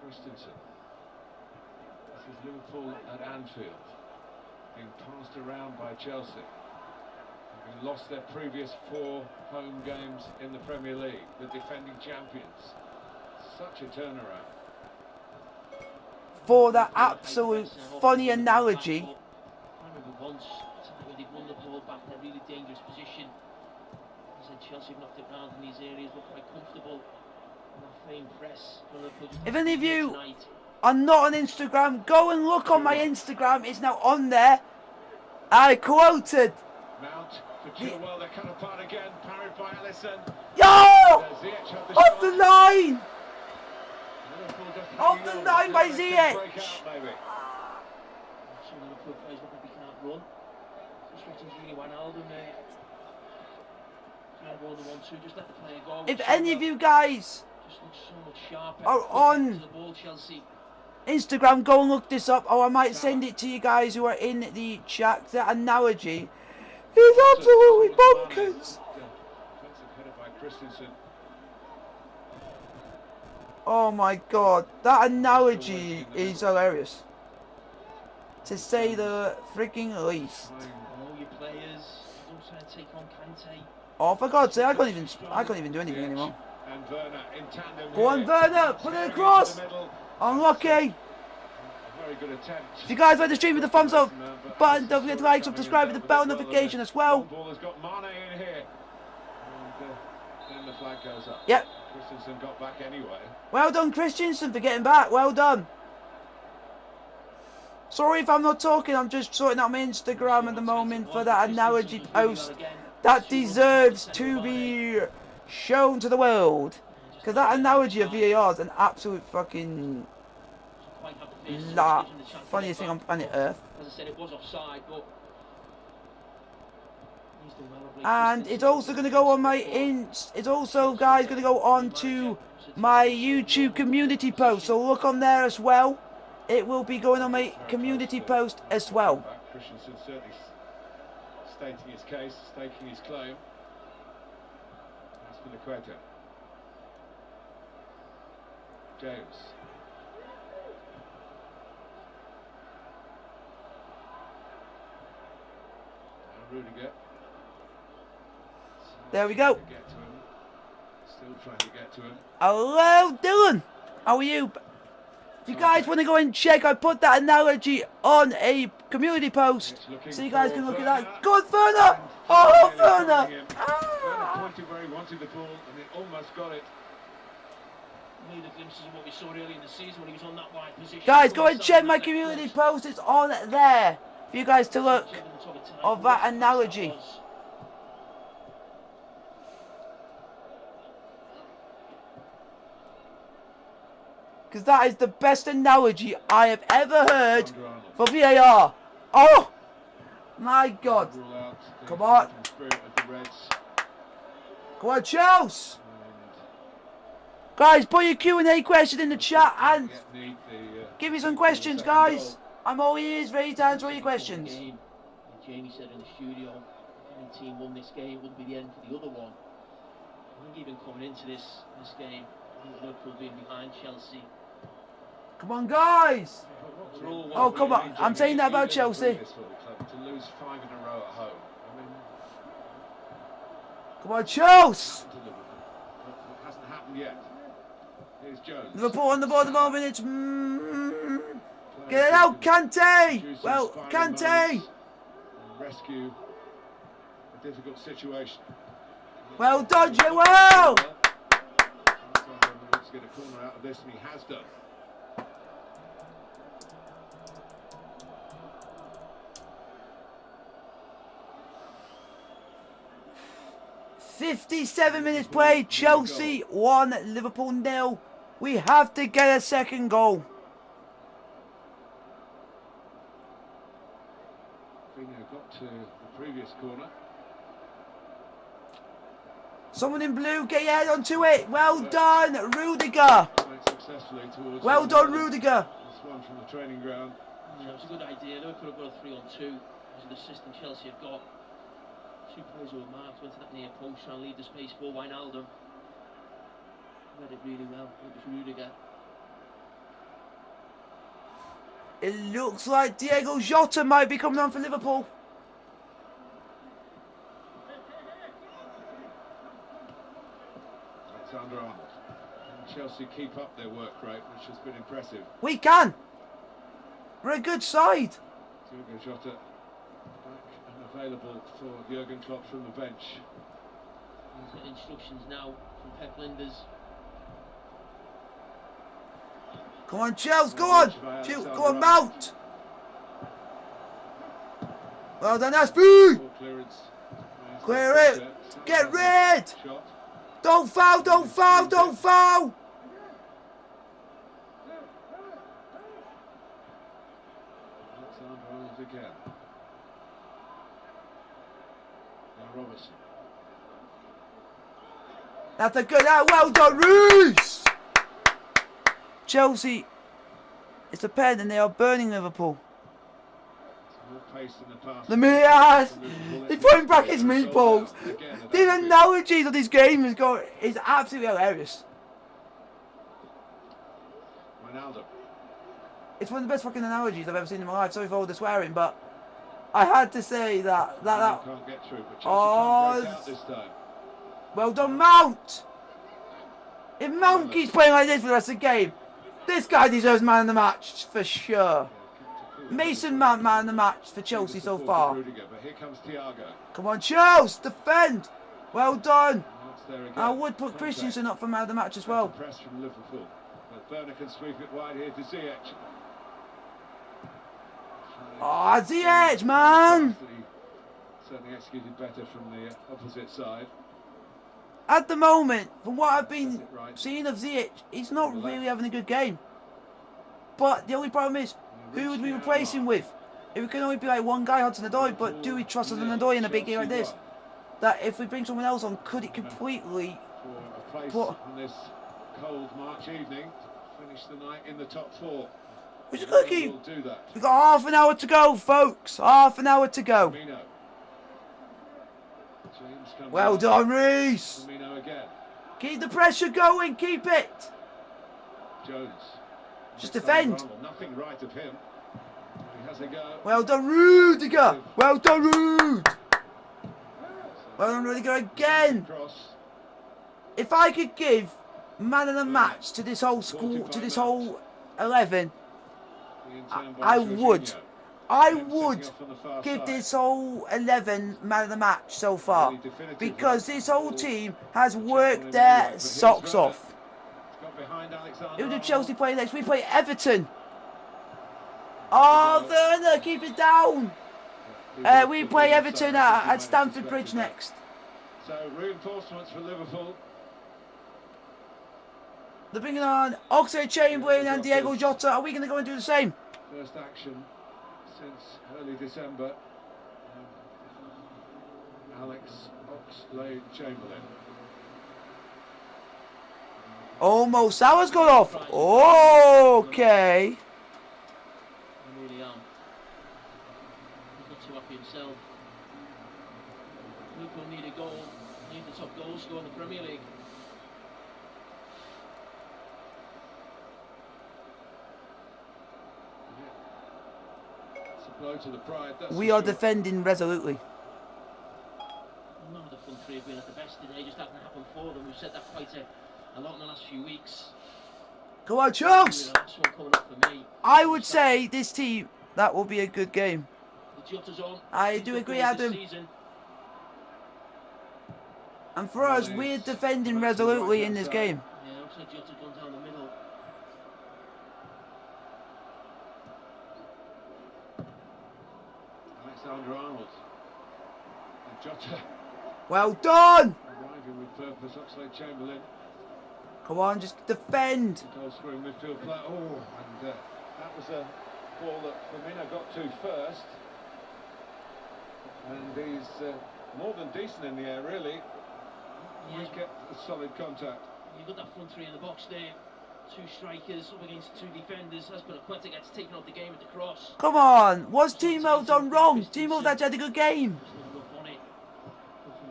Christensen. This is Liverpool at Anfield, being passed around by Chelsea, having lost their previous 4 home games in the Premier League, the defending champions. Such a turnaround. For that absolute funny analogy. I remember once when they won the ball back in a really dangerous position. I said Chelsea have knocked it round in these areas, look quite comfortable. And that frame press. If any of you are not on Instagram, go and look on my Instagram. It's now on there. I quoted. Mount for Chilwell, they're cut apart again, parried by Alisson. Yo! Off the line! Off the line by Ziyech! If any of you guys are on Instagram, go and look this up, or I might send it to you guys who are in the chat. That analogy is absolutely bonkers. Oh my god, that analogy is hilarious, to say the freaking least. All your players, don't try to take on Kante. Oh, for God's sake, I can't even do anything anymore. Go on, Werner, put it across. Unlucky. If you guys like the stream with the thumbs up button, don't forget to like, subscribe with the bell notification as well. Yep. Christensen got back anyway. Well done, Christensen, for getting back. Well done. Sorry if I'm not talking, I'm just sorting out my Instagram at the moment for that analogy post that deserves to be shown to the world. Because that analogy of VAR is an absolute fucking funniest thing on planet Earth. As I said, it was offside, but he's done well of late. And it's also going to go on my it's also, guys, going to go on to my YouTube community post. So look on there as well. It will be going on my community post as well. Christensen certainly stating his case, staking his claim. That's for the Quetta. James. Now Rudiger. There we go. Still trying to get to him. Hello, Dylan. How are you? If you guys want to go and check, I put that analogy on a community post, so you guys can look at that. Go on, Werner! Oh, Werner! Werner pointed where he wanted the ball, and it almost got it. Made the glimpses of what we saw early in the season when he was on that wide position. Guys, go and check my community post. It's on there for you guys to look of that analogy. Because that is the best analogy I have ever heard for VAR. Oh! My God. Come on. Come on, Chelsea. Guys, put your Q&A question in the chat and give me some questions, guys. I'm all ears, ready to answer all your questions. Jamie said in the studio, if any team won this game, it wouldn't be the end for the other one. I think even coming into this game, Liverpool being behind Chelsea. Come on, guys! Oh, come on. I'm saying that about Chelsea. To lose 5 in a row at home. I mean, come on, Chelsea! it hasn't happened yet. Here's Jones. Liverpool on the ball at the moment. It's get it out, Kante! Well, Kante! Rescue a difficult situation. Well done, Joel! Wants to get a corner out of this, and he has done. "57 minutes played, Chelsea 1, Liverpool 0. We have to get a second goal." Firmino got to the previous corner. Someone in blue, get your head onto it. Well done, Rudiger. Well done, Rudiger. This one from the training ground. Yeah, it was a good idea. They could have got a 3-on-2 because of the system Chelsea have got. Two players who were marked, went to that near post, trying to leave the space for Wijnaldum. Read it really well. It was Rudiger. It looks like Diego Jota might be coming on for Liverpool. Alexander-Arnold. And Chelsea keep up their work rate, which has been impressive. We can. We're a good side. Diego Jota back and available for Jurgen Klopp from the bench. He's got instructions now from Pep Linders. Come on, Chelsea, go on. Go on, Mount. Well done, Aspi. Clear it. Get rid. Don't foul, don't foul, don't foul. Alexander-Arnold again. Now Robertson. That's a good, well done, Reece. Chelsea It's a pen and they are burning Liverpool. More pace in the pass. The meatballs! He's putting back his meatballs. These analogies of this game is absolutely hilarious. Ronaldo. It's one of the best fucking analogies I've ever seen in my life. Sorry for all the swearing, but I had to say that. Can't get through, but Chelsea can't break out this time. Well done, Mount! If Mount keeps playing like this for the rest of the game, this guy deserves man of the match for sure. Mason Mount, man of the match for Chelsea so far. But here comes Thiago. Come on, Chelsea, defend! Well done. There again. I would put Christensen up for man of the match as well. Press from Liverpool. But Werner can sweep it wide here to Ziyech. Oh, Ziyech, man! Certainly executed better from the opposite side. At the moment, from what I've been seeing of Ziyech, he's not really having a good game. But the only problem is, who would we replace him with? It can only be like one guy, Hudson-Odoi, but do we trust Hudson-Odoi in a big game like this? That if we bring someone else on, could it completely put on this cold March evening, finish the night in the top 4? We're just gonna keep. We'll do that. We've got half an hour to go, folks. Half an hour to go. Well done, Reece. Again. Keep the pressure going. Keep it. Jones. Just defend. Nothing right of him. He has a go. Well done, Rudiger. Well done, Rude. Well done, Rudiger again. If I could give man of the match to this whole school, to this whole 11, I would give this whole 11 man of the match so far, because this whole team has worked their socks off. Who do Chelsea play next? We play Everton. Oh, Werner, keep it down. We play Everton at Stamford Bridge next. So reinforcements for Liverpool. They're bringing on Oxlade-Chamberlain and Diego Jota. Are we going to go and do the same? First action since early December. Alex Oxlade-Chamberlain. Oh, Mo Salah's gone off. Okay. I really am. He's not too happy himself. Liverpool need a goal. Need the top goal scorer in the Premier League. Blow to the pride, we are defending resolutely. None of the front three have been at the best today, just hasn't happened for them. We've said that quite a lot in the last few weeks. Go on, Chunks! Coming up for me. I would say this team, that will be a good game. The Jota's on. I do agree, Adam. And for us, we're defending resolutely in this game. Yeah, looks like Jota's gone down the middle. Alexander-Arnold and Jota. Well done! Arriving with purpose, Oxlade-Chamberlain. Come on, just defend. Goal scoring midfield play. Oh, and that was a ball that Firmino got to first. And he's more than decent in the air, really. He's kept a solid contact. You've got that front three in the box there. Two strikers up against two defenders. Azpilicueta gets taken out the game at the cross. Come on, what's Timo done wrong? Timo's actually had a good game. There's not enough on it.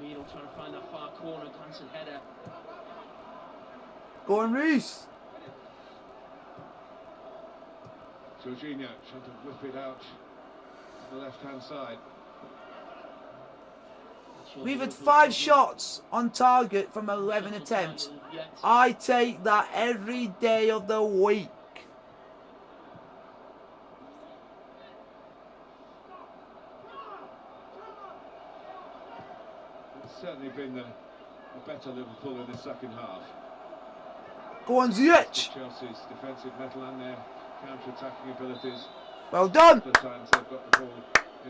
Firmino trying to find that far corner, glancing header. Go on, Reece. Jorginho trying to whip it out to the left-hand side. We've had 5 shots on target from 11 attempts. I take that every day of the week. It's certainly been the better Liverpool in the second half. Go on, Ziyech. Chelsea's defensive mettle and their counter-attacking abilities. Well done. The times they've got the ball.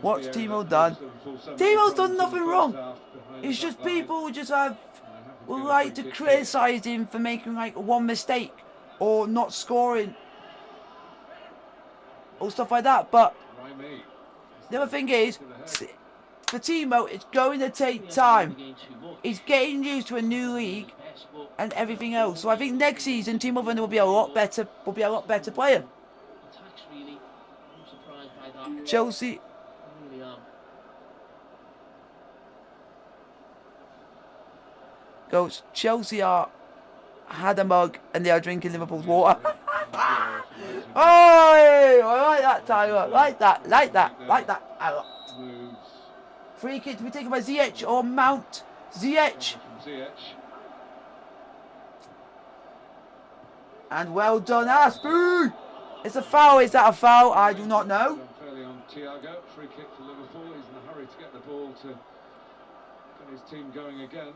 What's Timo done? Timo's done nothing wrong. It's just people who just would like to criticise him for making like one mistake or not scoring or stuff like that. But the other thing is, for Timo, it's going to take time. He's getting used to a new league and everything else. So I think next season Timo Werner will be a lot better. Will be a lot better player. Chelsea. Really are. Goes, Chelsea are had a mug and they are drinking Liverpool's water. Oh, I like that, Tyler. Like that. Moves. Free kick to be taken by Ziyech or Mount. Ziyech. From Ziyech. And well done, Aspu. It's a foul. Is that a foul? I do not know. Fairly on Thiago. Free kick to Liverpool. He's in a hurry to get the ball to get his team going again.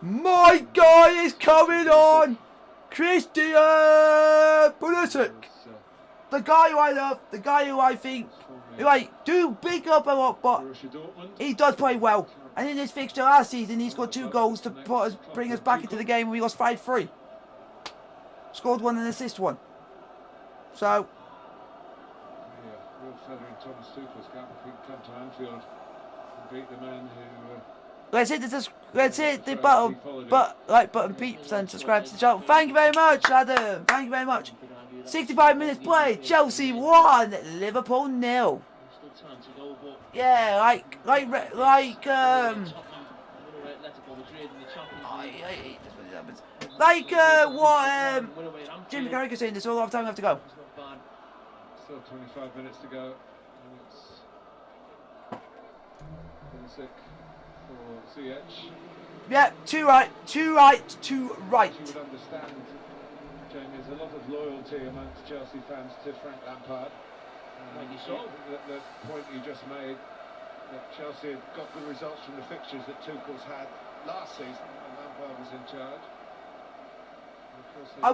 My guy is coming on. Christian Pulisic. The guy who I love. The guy who I think who I do big up a lot, but he does play well. And in his fixture last season, he scored 2 goals to bring us back into the game when we lost 5-3. Scored 1 and assist 1. So. Yeah, real feather in Thomas Tuchel's cap if he can come to Anfield and beat the man who. Let's hit the like button, peeps, and subscribe to the channel. Thank you very much, Adam. Thank you very much. 65 minutes played. Chelsea 1, Liverpool 0. Yeah, like what Jim Carragher is saying. There's a lot of time left to go. Still 25 minutes to go. And it's Pulisic for Ziyech. Yeah, two right. You would understand, Jamie, there's a lot of loyalty amongst Chelsea fans to Frank Lampard. The point you just made, that Chelsea had got the results from the fixtures that Tuchel's had last season when Lampard was in charge. I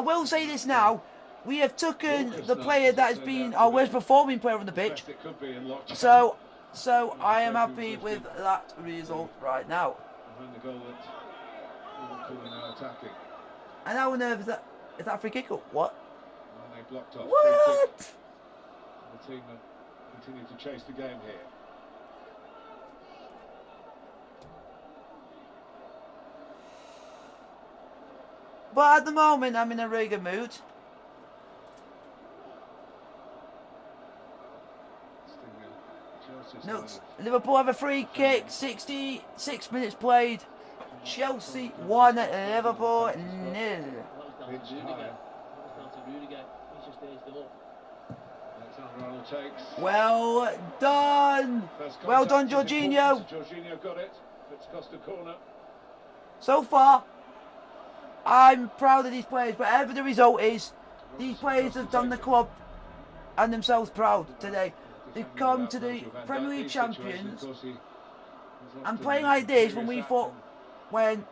will say this now. We have taken the player that has been our worst performing player on the pitch. So I am happy with that result right now. Behind the goal that Liverpool are now attacking. And how on earth is that a free kick or what? And they blocked off. What? The team that continue to chase the game here. But at the moment, I'm in a really good mood. No, Liverpool have a free kick. 66 minutes played. Chelsea 1, Liverpool 0. Well done. Well done, Jorginho. Jorginho got it. It's cost a corner. So far, I'm proud of these players. Whatever the result is, these players have done the club and themselves proud today. They've come to the Premier League champions and playing like this when we thought, when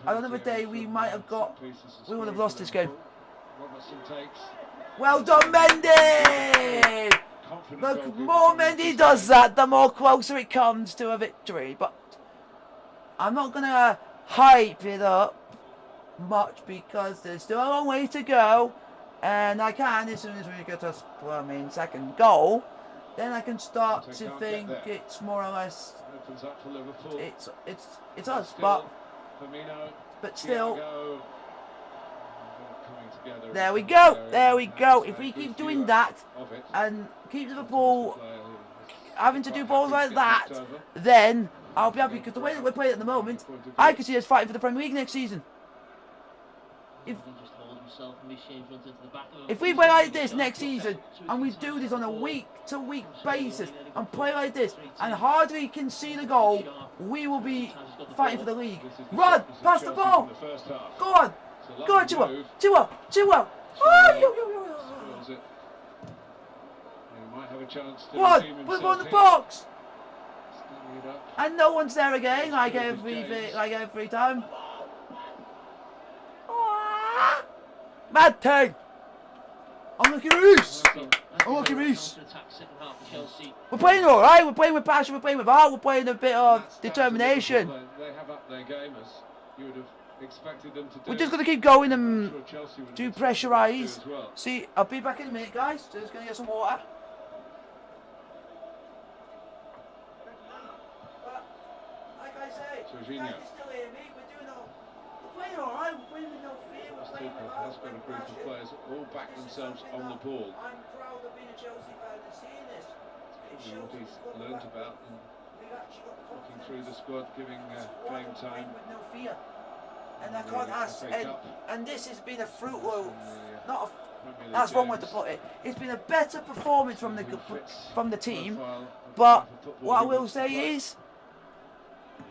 another day we would have lost this game. Well done, Mendy! The more Mendy does that, the more closer it comes to a victory. But I'm not going to hype it up much because there's still a long way to go. And I can, as soon as we get us second goal, then I can start to think it's more or less it's us, but still. There we go. If we keep doing that and keep Liverpool having to do balls like that, then I'll be happy because the way that we're playing at the moment, I can see us fighting for the Premier League next season. If we play like this next season and we do this on a week-to-week basis and play like this and hardly can see the goal, we will be fighting for the league. Run! Pass the ball! Go on! Go on, Chua! Go on! Put him on the box! And no one's there again, like every time. Mad thing! Unlucky Reese! We're playing alright, we're playing with passion, we're playing with heart, we're playing a bit of determination. They have upped their game as you would have expected them to do. We're just going to keep going and do pressurise. See, I'll be back in a minute, guys. Just going to get some water. But, like I say, you guys can still hear me. We're playing all right. We're playing with no fear. We're Thomas playing Tuchel with has got a group of players that all back themselves on the ball. I'm proud of being a Chelsea fan and seeing this. It What shows he's we've got learnt the about and we've actually got the looking confidence. through the squad, giving game time. With no fear. And I The can't ask. FA Cup. And this has been a fruitful, And not a. Premier League That's one way to games. put it. It's been a better performance from Who fits the team, profile of but the type of football what I he will wants to say play. is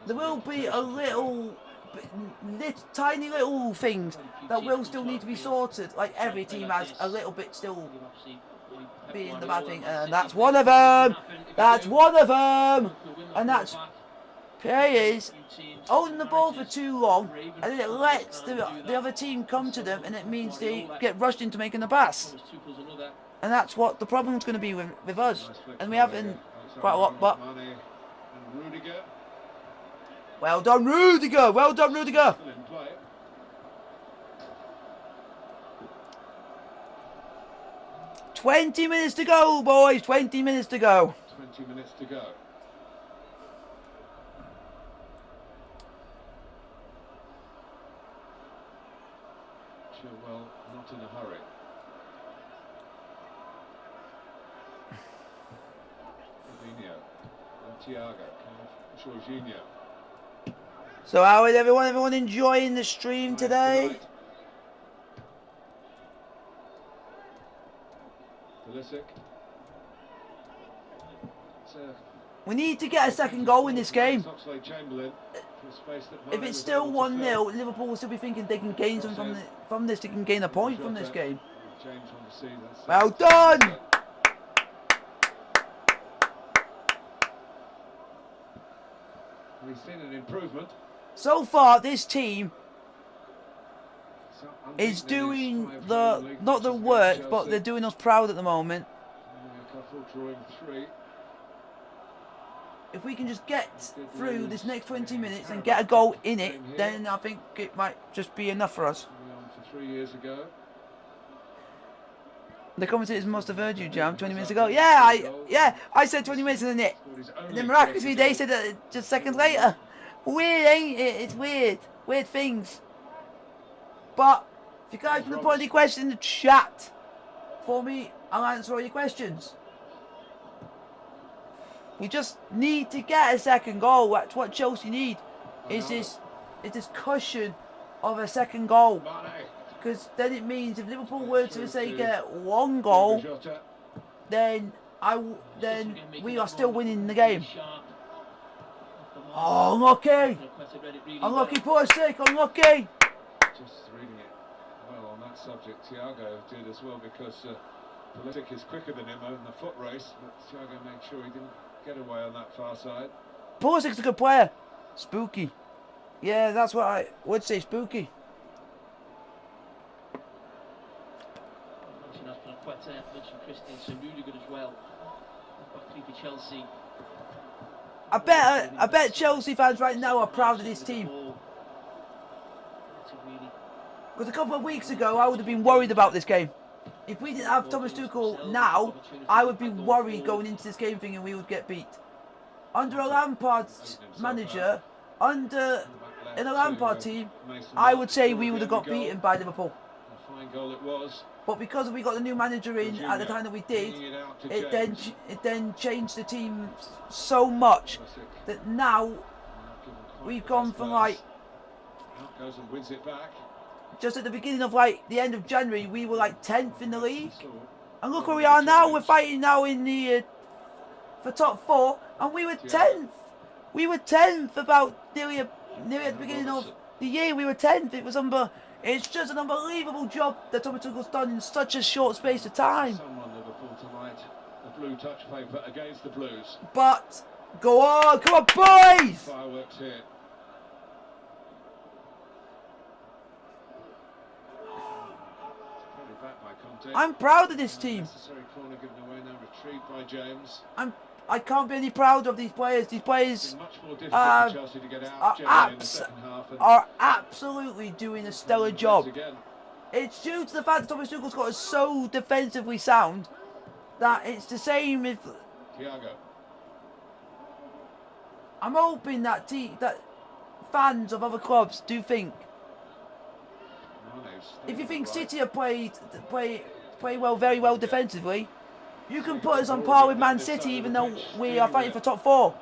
there will be a little, tiny little things that will still need to be sorted. Like every team has a little bit still being the bad thing, and that's one of them. That's one of them, and that's players holding the ball for too long, and then it lets the other team come to them, and it means they get rushed into making a pass. And that's what the problem's going to be with us. And we haven't quite a lot, but Mane and Rudiger well done, Rudiger! Well done, Rudiger! still in play. 20 minutes to go, boys. 20 minutes to go. 20 minutes to go. Chilwell not in a hurry. Fabinho and Thiago, Jorginho. So how is everyone? Everyone enjoying the stream today? Pulisic. We need to get a second goal in this game. Oxlade-Chamberlain for space that If Mane it's was still able to 1-0, Liverpool will still be thinking they can gain something from this. They can gain a point from this game. James on the scene, that's Well done! We've seen an improvement. So far, this team So is unbeaten in doing his 5 the Premier League not the matches work, against but Chelsea. they're doing us proud at the moment. Newcastle drawing 3. If we can just get through this next 20 minutes and get a goal in it, then I think it might just be enough for us. We on for 3 years ago. The commentators must have heard you, Jam, 20 minutes ago. Yeah, I said 20 minutes and then it. Scored his And only then miraculously they goal. said that just seconds later. Weird, ain't it? It's weird. Weird things. But if you guys want to put any questions in the chat for me, I'll answer all your questions. We just need to get a second goal. That's what Chelsea need. Is this cushion of a second goal. Mane. Because then it means if Liverpool were to say get one goal, Jota. then we are still winning the game. Oh, unlucky! Unlucky, Pulisic, unlucky! Just reading it well on that subject. Thiago did as well because Pulisic is quicker than him in the foot race, but Thiago made sure he didn't get away on that far side. Pulisic's a good player. Spooky. Yeah, that's what I would say, spooky. I bet Chelsea fans right now are proud of this team. Because a couple of weeks ago, I would have been worried about this game. If we didn't have Thomas Tuchel now, I would be worried going into this game thinking we would get beat. Under a Lampard manager, in a Lampard team, I would say we would have got beaten by Liverpool. A fine goal it was. But because we got the new manager in at the time that we did, it then changed the team so much that now we've gone from like Out goes and wins it back. just at the beginning of like the end of January we were like 10th in the league, and look where we are now. We're fighting now in the for top 4, and we were 10th. We were 10th about nearly at the beginning of the year. We were 10th. It was It's just an unbelievable job that Thomas Tuchel's done in such a short space of time. Someone Liverpool tonight. The blue touch paper against the Blues. But go on, come on, boys! Fireworks here. Probably back by Conte. I'm proud of this team. Necessary corner given away now, retrieved by James. I can't be any prouder of these players. These players It's been much more difficult for Chelsea to get out generally in the second half. And are absolutely doing a stellar job. again. It's due to the fact that Thomas Tuchel's got us so defensively sound that it's the same if Thiago. I'm hoping that fans of other clubs do think if you think City have played well, very well defensively, you can put us on par with Man City, even though we are fighting for top 4.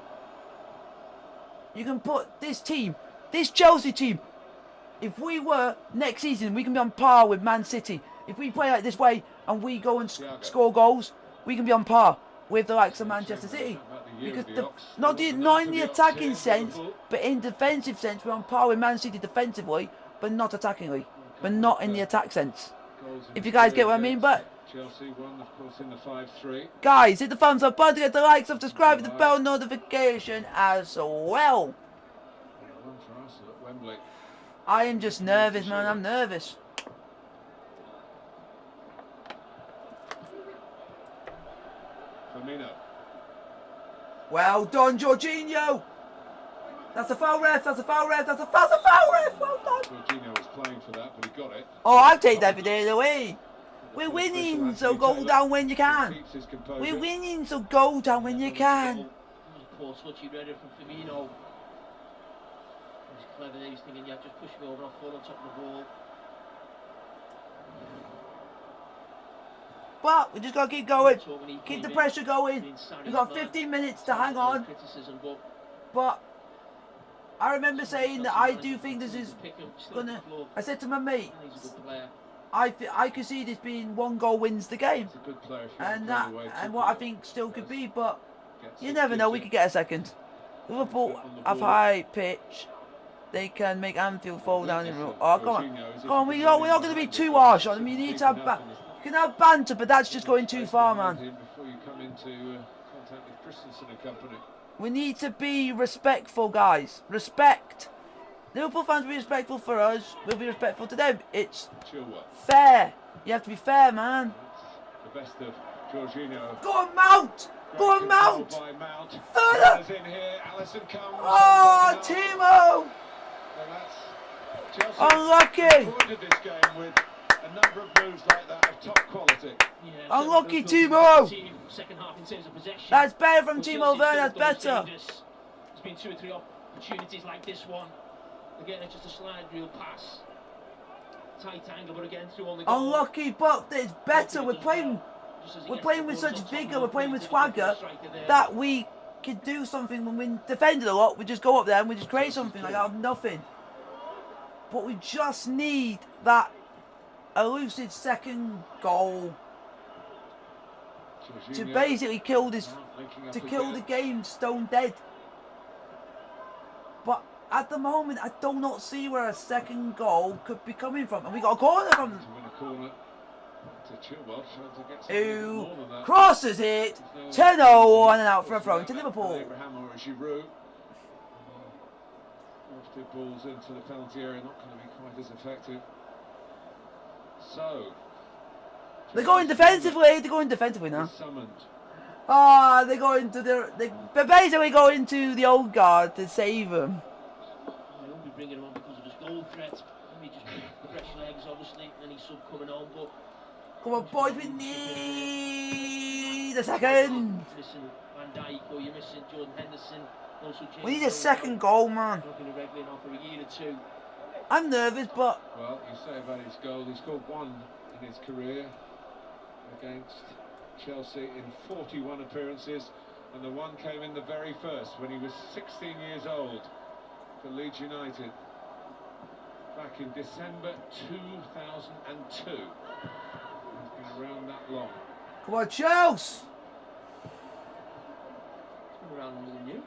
You can put this team, this Chelsea team. If we were next season, we can be on par with Man City. If we play like this way and we go and score goals, we can be on par with the likes of Manchester City. Because not in the attacking sense, but in defensive sense, we're on par with Man City defensively, but not attackingly. But not in the attack sense. If you guys get what I mean. But Chelsea won, of course, in the 5-3. guys, hit the thumbs up button, get the like, subscribe, with the bell notification as well. One for us at Wembley. I am just nervous, man. I'm nervous. Firmino. Well done, Jorginho. That's a foul, ref. That's a foul, ref. That's a foul, ref. Well done. Jorginho was playing for that, but he got it. Oh, I'll take that for the away. We're winning, so go down when you can. Keeps his composure. We're winning, so go down when you can. Poor touchy read it from Firmino. He's clever there, he's thinking, yeah, just push me over, I'll fall on top of the ball. But we just got to keep going. Keep the pressure going. We've got 15 minutes to hang on. But I remember saying that I do think this is gonna. I said to my mate, I could see this being 1 goal wins the game, He's a good player if you and play that away and too what I quick. think still could be. But Gets you it, never know. gives We it. could get a second. Liverpool have high pitch. They can make Anfield fall down in row. Oh, come on. Come on, we're not going to be too harsh on them. You need to have you can have banter, but that's just going too far, man. Before you come into contact with Christensen and company. We need to be respectful, guys. Respect. Liverpool fans will be respectful for us. We'll be respectful to them. It's Chilwell. fair. You have to be fair, man. The best of Jorginho. Go on, Mount! Go on, Mount! By Mount. Further! In here. Allison comes. Oh, Timo! Chelsea Unlucky. avoided this game with a number of moves like that of top quality. Yeah, Unlucky, second Timo! Second half in terms of possession. That's better from But Timo Chelsea's Werner. That's still better. dangerous. There's been 2 or 3 opportunities like this one. Again, it's just a slide real pass. Tight angle, but again through on the goal. Unlucky, but it's better. We're playing with such vigour. We're playing with swagger that we can do something when we defended a lot. We just go up there and we just create something like out of nothing. But we just need that elusive second goal to Jorginho basically kill this, linking up to kill the again. game stone dead. But at the moment, I do not see where a second goal could be coming from. And we got a corner from To win a corner to Chilwell, trying to get something who more than that. crosses it. 10-0 and out for a throw to Liverpool. Abraham or Giroud. Lofted balls into the penalty area, not going to be quite as effective. So. They're going defensively. They're going defensively now. Summoned. Ah, they're going to they're basically going to the old guard to save him. I won't be bringing him on because of his goal threat. Maybe just fresh legs, obviously, and he's sub coming on. But Come on, boys, we need a second. missing Van Dijk, or you're missing Jordan Henderson. We need a second goal, man. Not been a regular now for a year or 2. I'm nervous, but Well, you say about his goal, he scored 1 in his career against Chelsea in 41 appearances, and the 1 came in the very first when he was 16 years old for Leeds United back in December 2002. He's been around that long. come on, Chelsea. He's been around longer than you.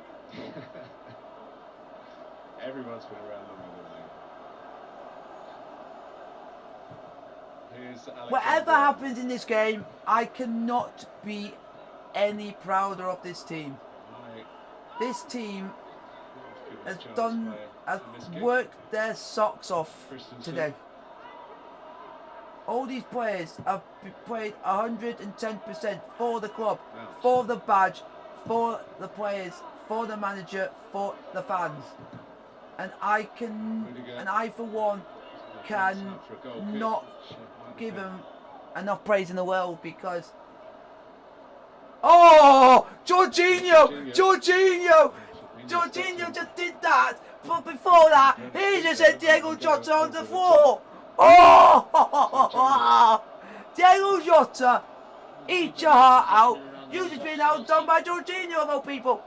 Everyone's been around longer than me. Here's Alexander. Whatever happens in this game, I cannot be any prouder of this team. Right. This team has Chance done, player has in this game. worked their socks off Christensen. today. All these players have played 110% for the club, Mount. for the badge, for the players, for the manager, for the fans. And I for one can not give him enough praise in the world because Jorginho just did that, but before that he just said Diego Jota on the floor. Oh! Diego Jota, eat your heart out. You just been outdone by Jorginho of all people.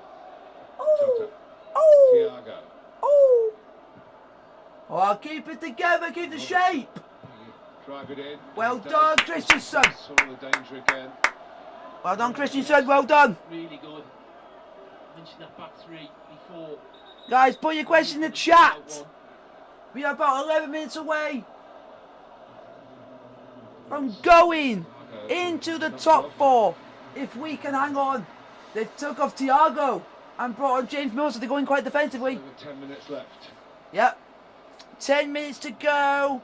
Oh! Jota. Oh! Thiago. Oh! Oh, keep it together, keep the shape. Drive it in. Well He does. done, Christensen. Saw the danger again. Well done, Christensen. Well done. Really good. Mentioned that back three before. Guys, put your question in the chat. We are about 11 minutes away from going into the top 4. If we can hang on. They've took off Thiago and brought on James Mills, so they're going quite defensively. Over 10 minutes left. Yep. 10 minutes to go.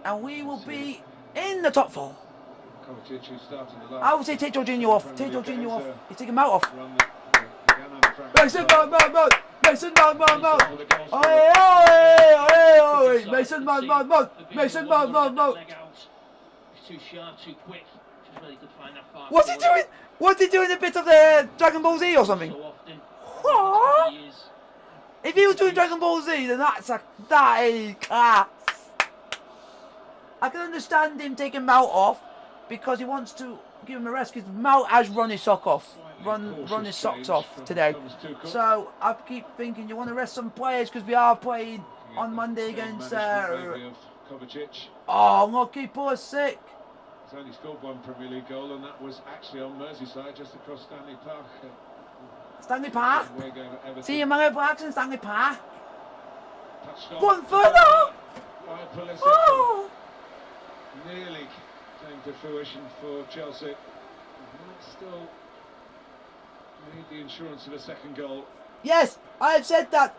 And we will be in the top 4. Kovacic, who started the last I would say take Jorginho off. Take Jorginho off. You take him out off. run that began under Frank Mason Lampard. Mount. Mason Mount. For the goals Oi, scored. oi. Mason Mount. Mason Mount. He's too sharp, too quick. Just really could find that far. What's he doing? What's he doing? A bit of the Dragon Ball Z or something? So often. What? He is. If he was doing Dragon Ball Z, then that is class. I can understand him taking Mount off because he wants to give him a rest because Mount has run his sock off. Run his socks off today. So I keep thinking you want to rest some players because we are playing on Monday against Kovacic. oh, lucky poor sick. He's only scored one Premier League goal, and that was actually on Merseyside, just across Stanley Park. Stanley Park. We're going to Everton. See you Mario Parks in Stanley Park. Touched on One further. by Pulisic. Oh. Nearly came to fruition for Chelsea. And still need the insurance of a second goal. Yes, I have said that.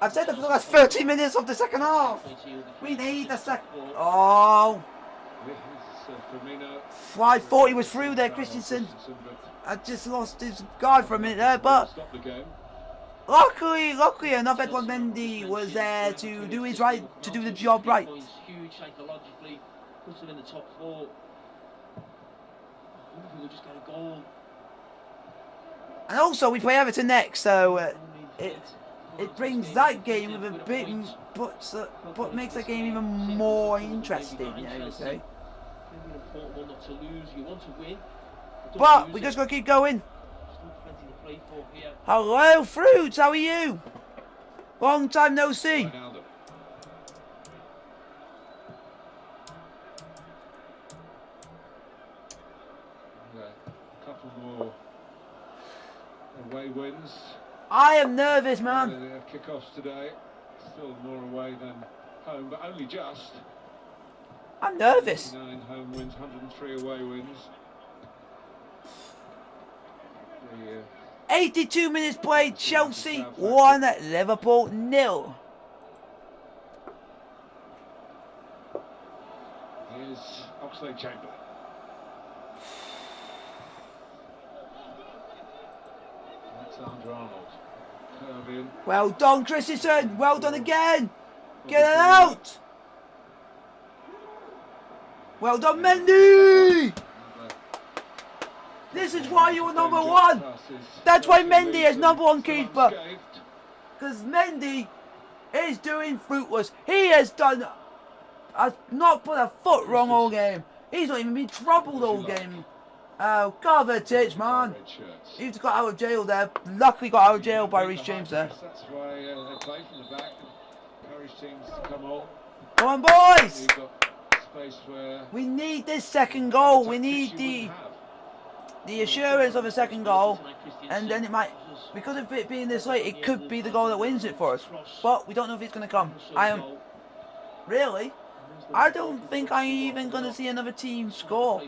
I've said that for the last 30 minutes of the second half. We need a second. Oh, This is Firmino. I thought he was through there, Christensen. I just lost his guard for a minute there, but Stop the game. luckily enough, Edouard Mendy was there to do his right, to do the job right. Huge psychologically, puts them in the top 4. Liverpool will just get a goal. And also, we play Everton next, so it brings that game with a bit, but makes that game even more interesting. Yeah, I would say. Important one not to lose. You want to win, But we just gotta keep going. Still plenty to play for here. Hello, Fruits. How are you? Long time no see. Ronaldo. A couple more away wins. I am nervous, man. The kickoffs today, still more away than home, but only just. I'm nervous. 9 home wins, 103 away wins. The, 82 minutes played. Chelsea 1, Liverpool 0. here's Oxlade-Chamberlain. Alexander-Arnold. Curve in. Well done, Christensen. Well done again. Get it out. Well done, Mendy. This is why you're number 1. That's why Mendy is number 1 keeper. Because Mendy is doing fruitless. He has not put a foot wrong all game. He's not even been troubled all game. Oh, Kovacic, man. He's got out of jail there. Luckily got out of jail by Reece James there. That's why they play from the back. Encourage teams to come on. Come on, boys. You've got space where We need this second goal. We need the assurance of a second goal. And then it might, because of it being this late, it could be the goal that wins it for us. But we don't know if it's going to come. Really? I don't think I'm even going to see another team score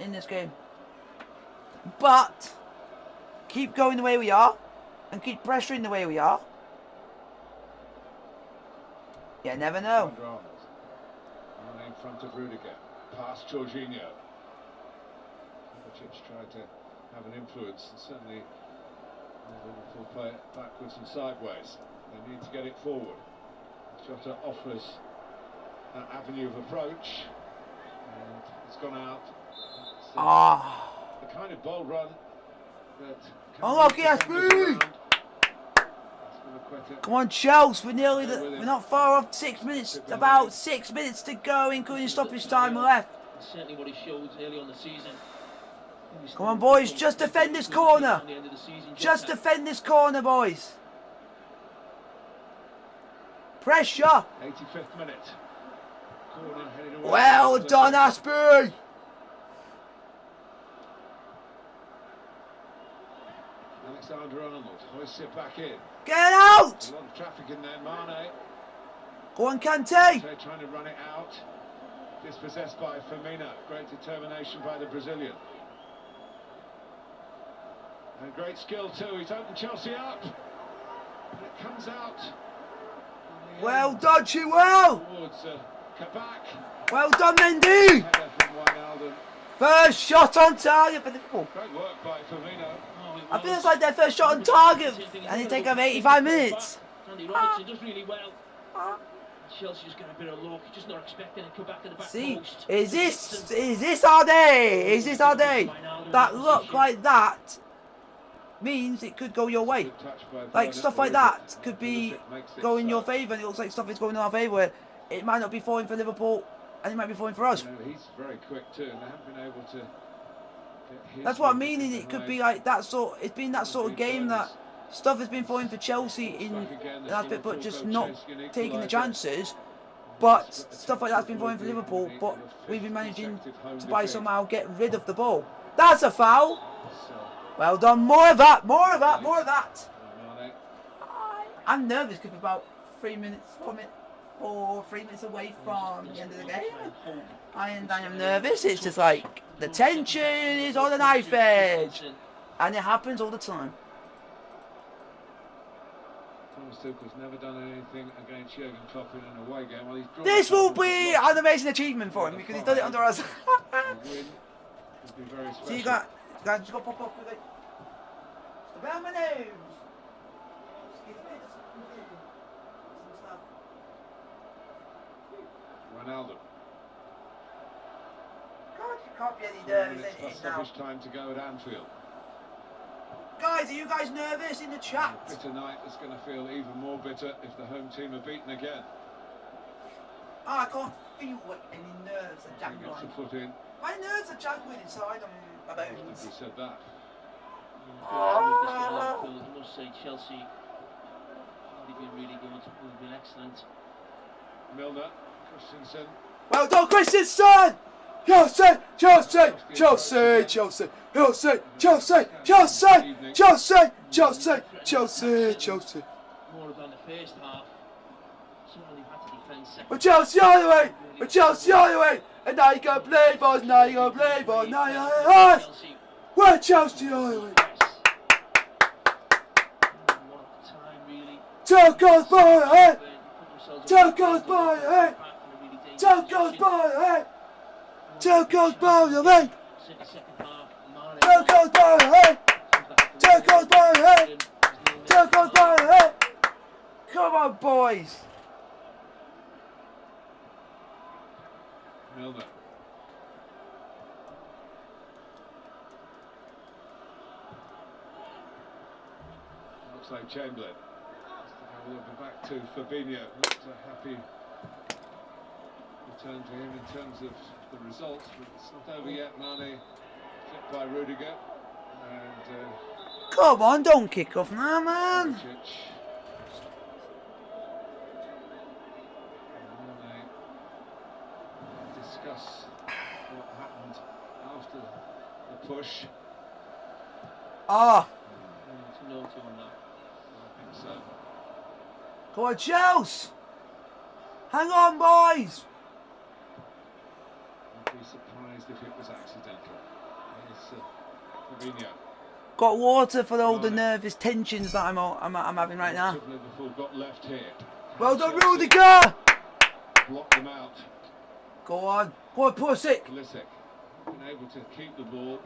in this game. But keep going the way we are and keep pressuring the way we are. You never know. Running in front of Rudiger, past Jorginho. Kovacic tried to have an influence, and certainly Liverpool play it backwards and sideways. They need to get it forward. Jota offers that avenue of approach, and it's gone out. The kind of bold run that unlucky SB! It's going to Come on, Chelsea. We're not far off 6 minutes. About 6 minutes to go, including stoppage time left. Certainly what he showed early on the season. Come on, boys. Just defend this corner. Just defend this corner, boys. Pressure. 85th minute. Corner headed away. Well done, Aspie. Alexander-Arnold hoists it back in. Get out. A lot of traffic in there. Mane. Go on, Kante. They're trying to run it out. Dispossessed by Firmino. Great determination by the Brazilian. And great skill too. He's opened Chelsea up. And it comes out. Well done, Chilwell. Towards Kabak. Well done, Mendy. Header from Wijnaldum. First shot on target for Liverpool. Great work by Firmino. I think it's like their first shot on target, and it take them 85 minutes. Andy Robertson does really well. Chelsea's got a bit of luck, just not expecting it to come back to the back See, post. is this our day? Is this our day? That look like that means it could go your way. Like stuff like that could be going in your favour, and it looks like stuff is going in our favour. It might not be falling for Liverpool, and it might be falling for us. You know, he's very quick too, and they haven't been able to. That's what I mean. It could be like that sort. It's been that sort of game that stuff has been falling for Chelsea in that bit, but just not taking the chances. But stuff like that's been falling for Liverpool. But we've been managing to by somehow get rid of the ball. That's a foul. Well done. More of that. More of that. More of that. I'm nervous because we're about 3 minutes from it, or 3 minutes away from the end of the game. I am nervous. It's just like the tension is on the knife edge, and it happens all the time. Thomas Tuchel's never done anything against Jurgen Klopp in an away game. Well, he's drawn This will be an amazing achievement for him because he's done it under us. a win would be very special. So you got just got pop up with it. The bell my nose. Ronaldo. God, you can't be any nervous It's now. stoppage time to go at Anfield. Guys, are you guys nervous in the chat? A bitter night is going to feel even more bitter if the home team are beaten again. Oh, I can't feel like any nerves are He jangling. gets a foot in. My nerves are jangling inside my I bones. think we said that. I must say Chelsea, they've been really good, they've been excellent. Milner, Christensen. Well done, Christensen! Chelsea! Chelsea! Chelsea! Chelsea! Chelsea! Chelsea! Chelsea! Chelsea! Chelsea! Chelsea! Chelsea! More than the first half. Certainly had to defend second. We're Chelsea all the way! We're Chelsea all the way! And now you can play, boys! Now you can play, boys! Now you can Chelsea. We're Chelsea all the way! Two goals by the head! Two goes by the head! Two goes by the head! Two goes by the head! Two goes by the head! Two goes by the head! Two goes by the head! Come on, boys! Milner. Looks like Chamberlain. We'll be back to Fabinho. Not a happy return to him in terms of the results, but it's not over yet. Mane flipped by Rudiger, and Come on, don't kick off now, man! Kovacic. And Mane discuss what happened after the push. Ah! It's no to on that. I think so. Come on, Chelsea! Hang on, boys! I'd be surprised if it was accidental. Here's Fabinho. Got water for all the nervous tensions that I'm having right now. Liverpool got left here. Well done, Rudiger! Blocked them out. Go on, Pusick! Pulisic been able to keep the ball,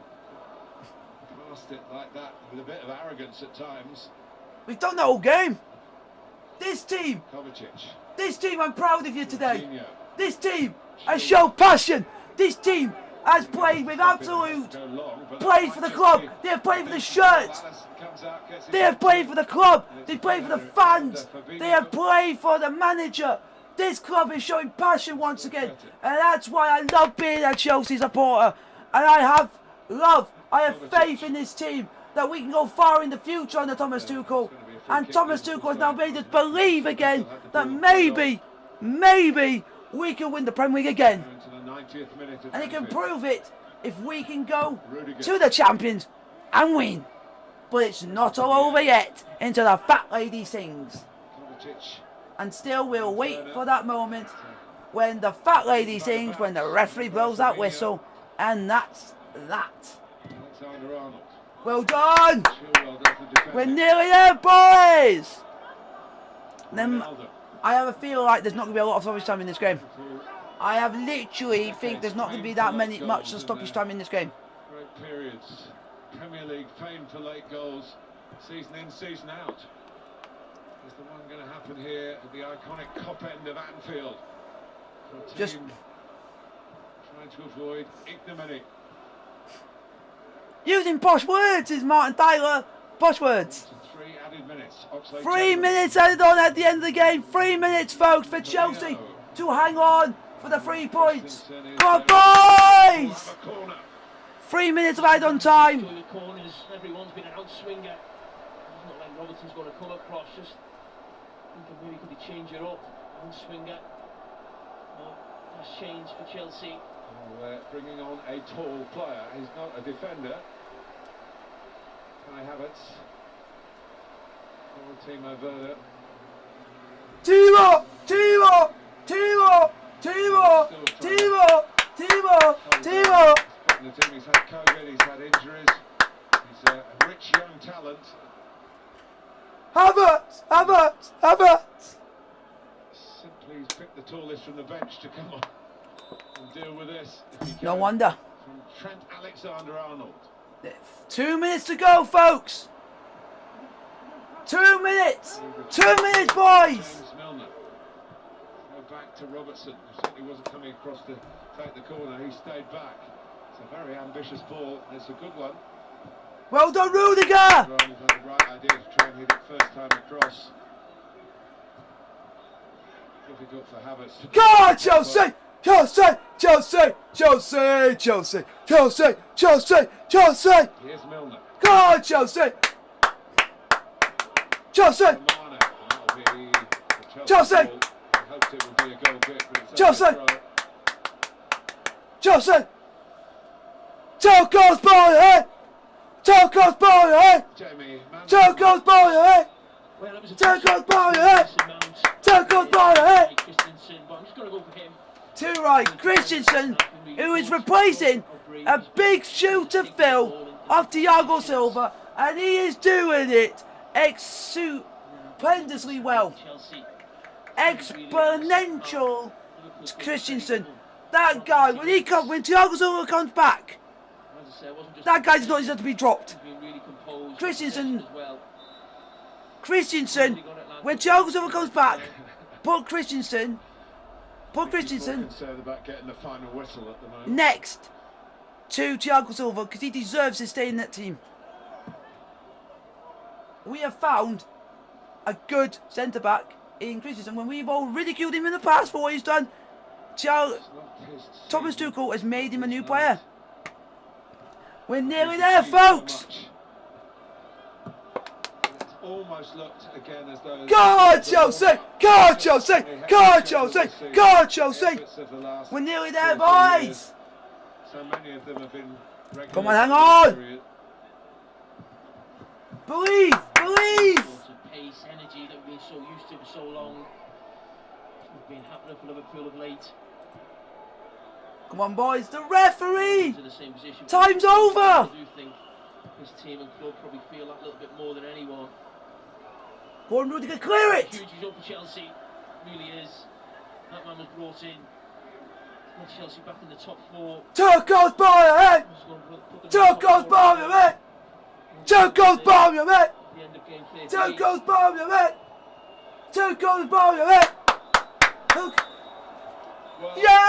passed it like that with a bit of arrogance at times. We've done the whole game! This team, Kovacic. I'm proud of you today. Coutinho. This team has shown passion. This team has played with absolute played for the club. They have played for the shirt. They have played for the club. They played for the fans. They have played for the manager. This club is showing passion once again, and that's why I love being a Chelsea supporter. And I have love, I have faith in this team that we can go far in the future under Thomas Tuchel. And Thomas Tuchel has now made us believe again that maybe we can win the Premier League again. And he can prove it if we can go to the champions and win. But it's not all over yet. Into the fat lady sings. And still we'll wait for that moment when the fat lady sings, when the referee blows that whistle. And that's that. Well done! We're nearly there, boys! Then I have a feel like there's not going to be a lot of stoppage time in this game. I have literally think there's not going to be that much stoppage time in this game. Great periods. Premier League famed for late goals, season in, season out. Is the one going to happen here at the iconic Cop End of Anfield? For a team trying to avoid ignominy. Using posh words is Martin Tyler. Posh words. 3 added minutes. 3 minutes added on at the end of the game. 3 minutes, folks, for Chelsea to hang on for the 3 points. Come on, boys! 3 minutes of added on time. Everyone's been an outswinger. It's not like Robertson's got to come across. Just thinking maybe could he change it up? Outswinger. That's changed for Chelsea. Well, bringing on a tall player. He's not a defender. Kai Havertz. Or Timo Werner. Timo! Timo! Timo! Timo! Timo! Timo! Timo! The team, he's had COVID, he's had injuries. He's a rich young talent. Havertz! Havertz! Havertz! Simply he's picked the tallest from the bench to come on and deal with this. No wonder. From Trent Alexander-Arnold. 2 minutes to go, folks. 2 minutes. 2 minutes, boys. James Milner. Go back to Robertson, who certainly wasn't coming across to take the corner. He stayed back. It's a very ambitious ball. It's a good one. Well done, Rudiger. Ryan had the right idea to try and hit it first time across. Difficult for Havertz. Go on, Chelsea! Chelsea! Chelsea! Chelsea! Chelsea! Chelsea! Chelsea! Chelsea! Here's Milner. Go on, Chelsea! Chelsea! Mane, and that'll be the Chelsea! ball. I hoped it would be a goal kick, but it's Chelsea! only a throw. Chelsea! Chelsea's ball here! Chelsea's ball here! Jamie Mane. Chelsea's ball here! Well, it was a Chelsea's ball here! Chelsea's ball here! Christensen, but I'm just going to go for him. To right, Christensen, who is replacing a big shooter Phil of Thiago Silva, and he is doing it stupendously well. Exponential Christensen. That guy, when Thiago Silva comes back, that guy does not deserve to be dropped. Christensen, when Thiago Silva comes back, put Christensen Concerned about getting the final whistle at the moment. next to Thiago Silva because he deserves to stay in that team. We have found a good centre back in Christensen. When we've all ridiculed him in the past for what he's done, Thomas Tuchel has made him a new player. We're nearly there, folks. Almost looked again as though Go on, Chelsea! Go on, Chelsea! Go on, Chelsea! Go on, Chelsea! We're nearly there, boys! So many of them have been Come on, hang on! Believe! Believe! Sort of pace, energy that we've been so used to for so long. It's been happening for Liverpool of late. Come on, boys! The referee! To the same position. Time's over! I do think his team and club probably feel that a little bit more than anyone. Go on, Rudiger, clear it! Huge result for Chelsea, really is. That man was brought in. Get Chelsea back in the top 4. Tuchel's ball, eh? Tuchel's ball, mate! Tuchel's ball, mate! The end of game 13. Tuchel's ball, mate! Tuchel's ball, mate! Yeah!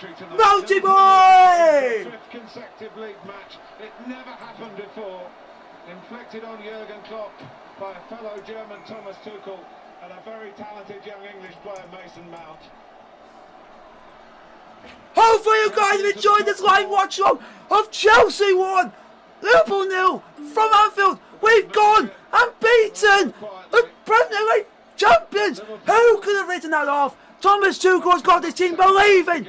victory tonight. Multi boy! Fifth consecutive league match. It never happened before. Inflicted on Jurgen Klopp by a fellow German Thomas Tuchel and a very talented young English player Mason Mount. Hopefully you guys have enjoyed this live watch along of Chelsea 1, Liverpool 0 from Anfield. We've gone and beaten the Premier League champions. Who could have written that off? Thomas Tuchel has got this team believing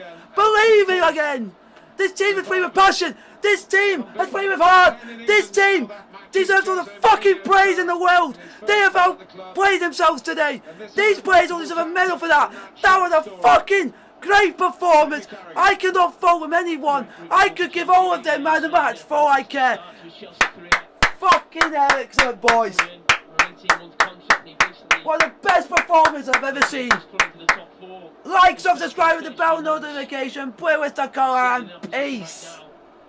again. This team is playing with passion. This team has played with heart. This team deserves all the fucking praise in the world. They have outplayed themselves today. These players all deserve a medal for that. That was a fucking great performance. I could not fault with anyone. I could give all of them man of the match for all I care. Fucking excellent, boys. One of the best performances I've ever seen. Like, subscribe with the bell notification. Play with the colour and peace.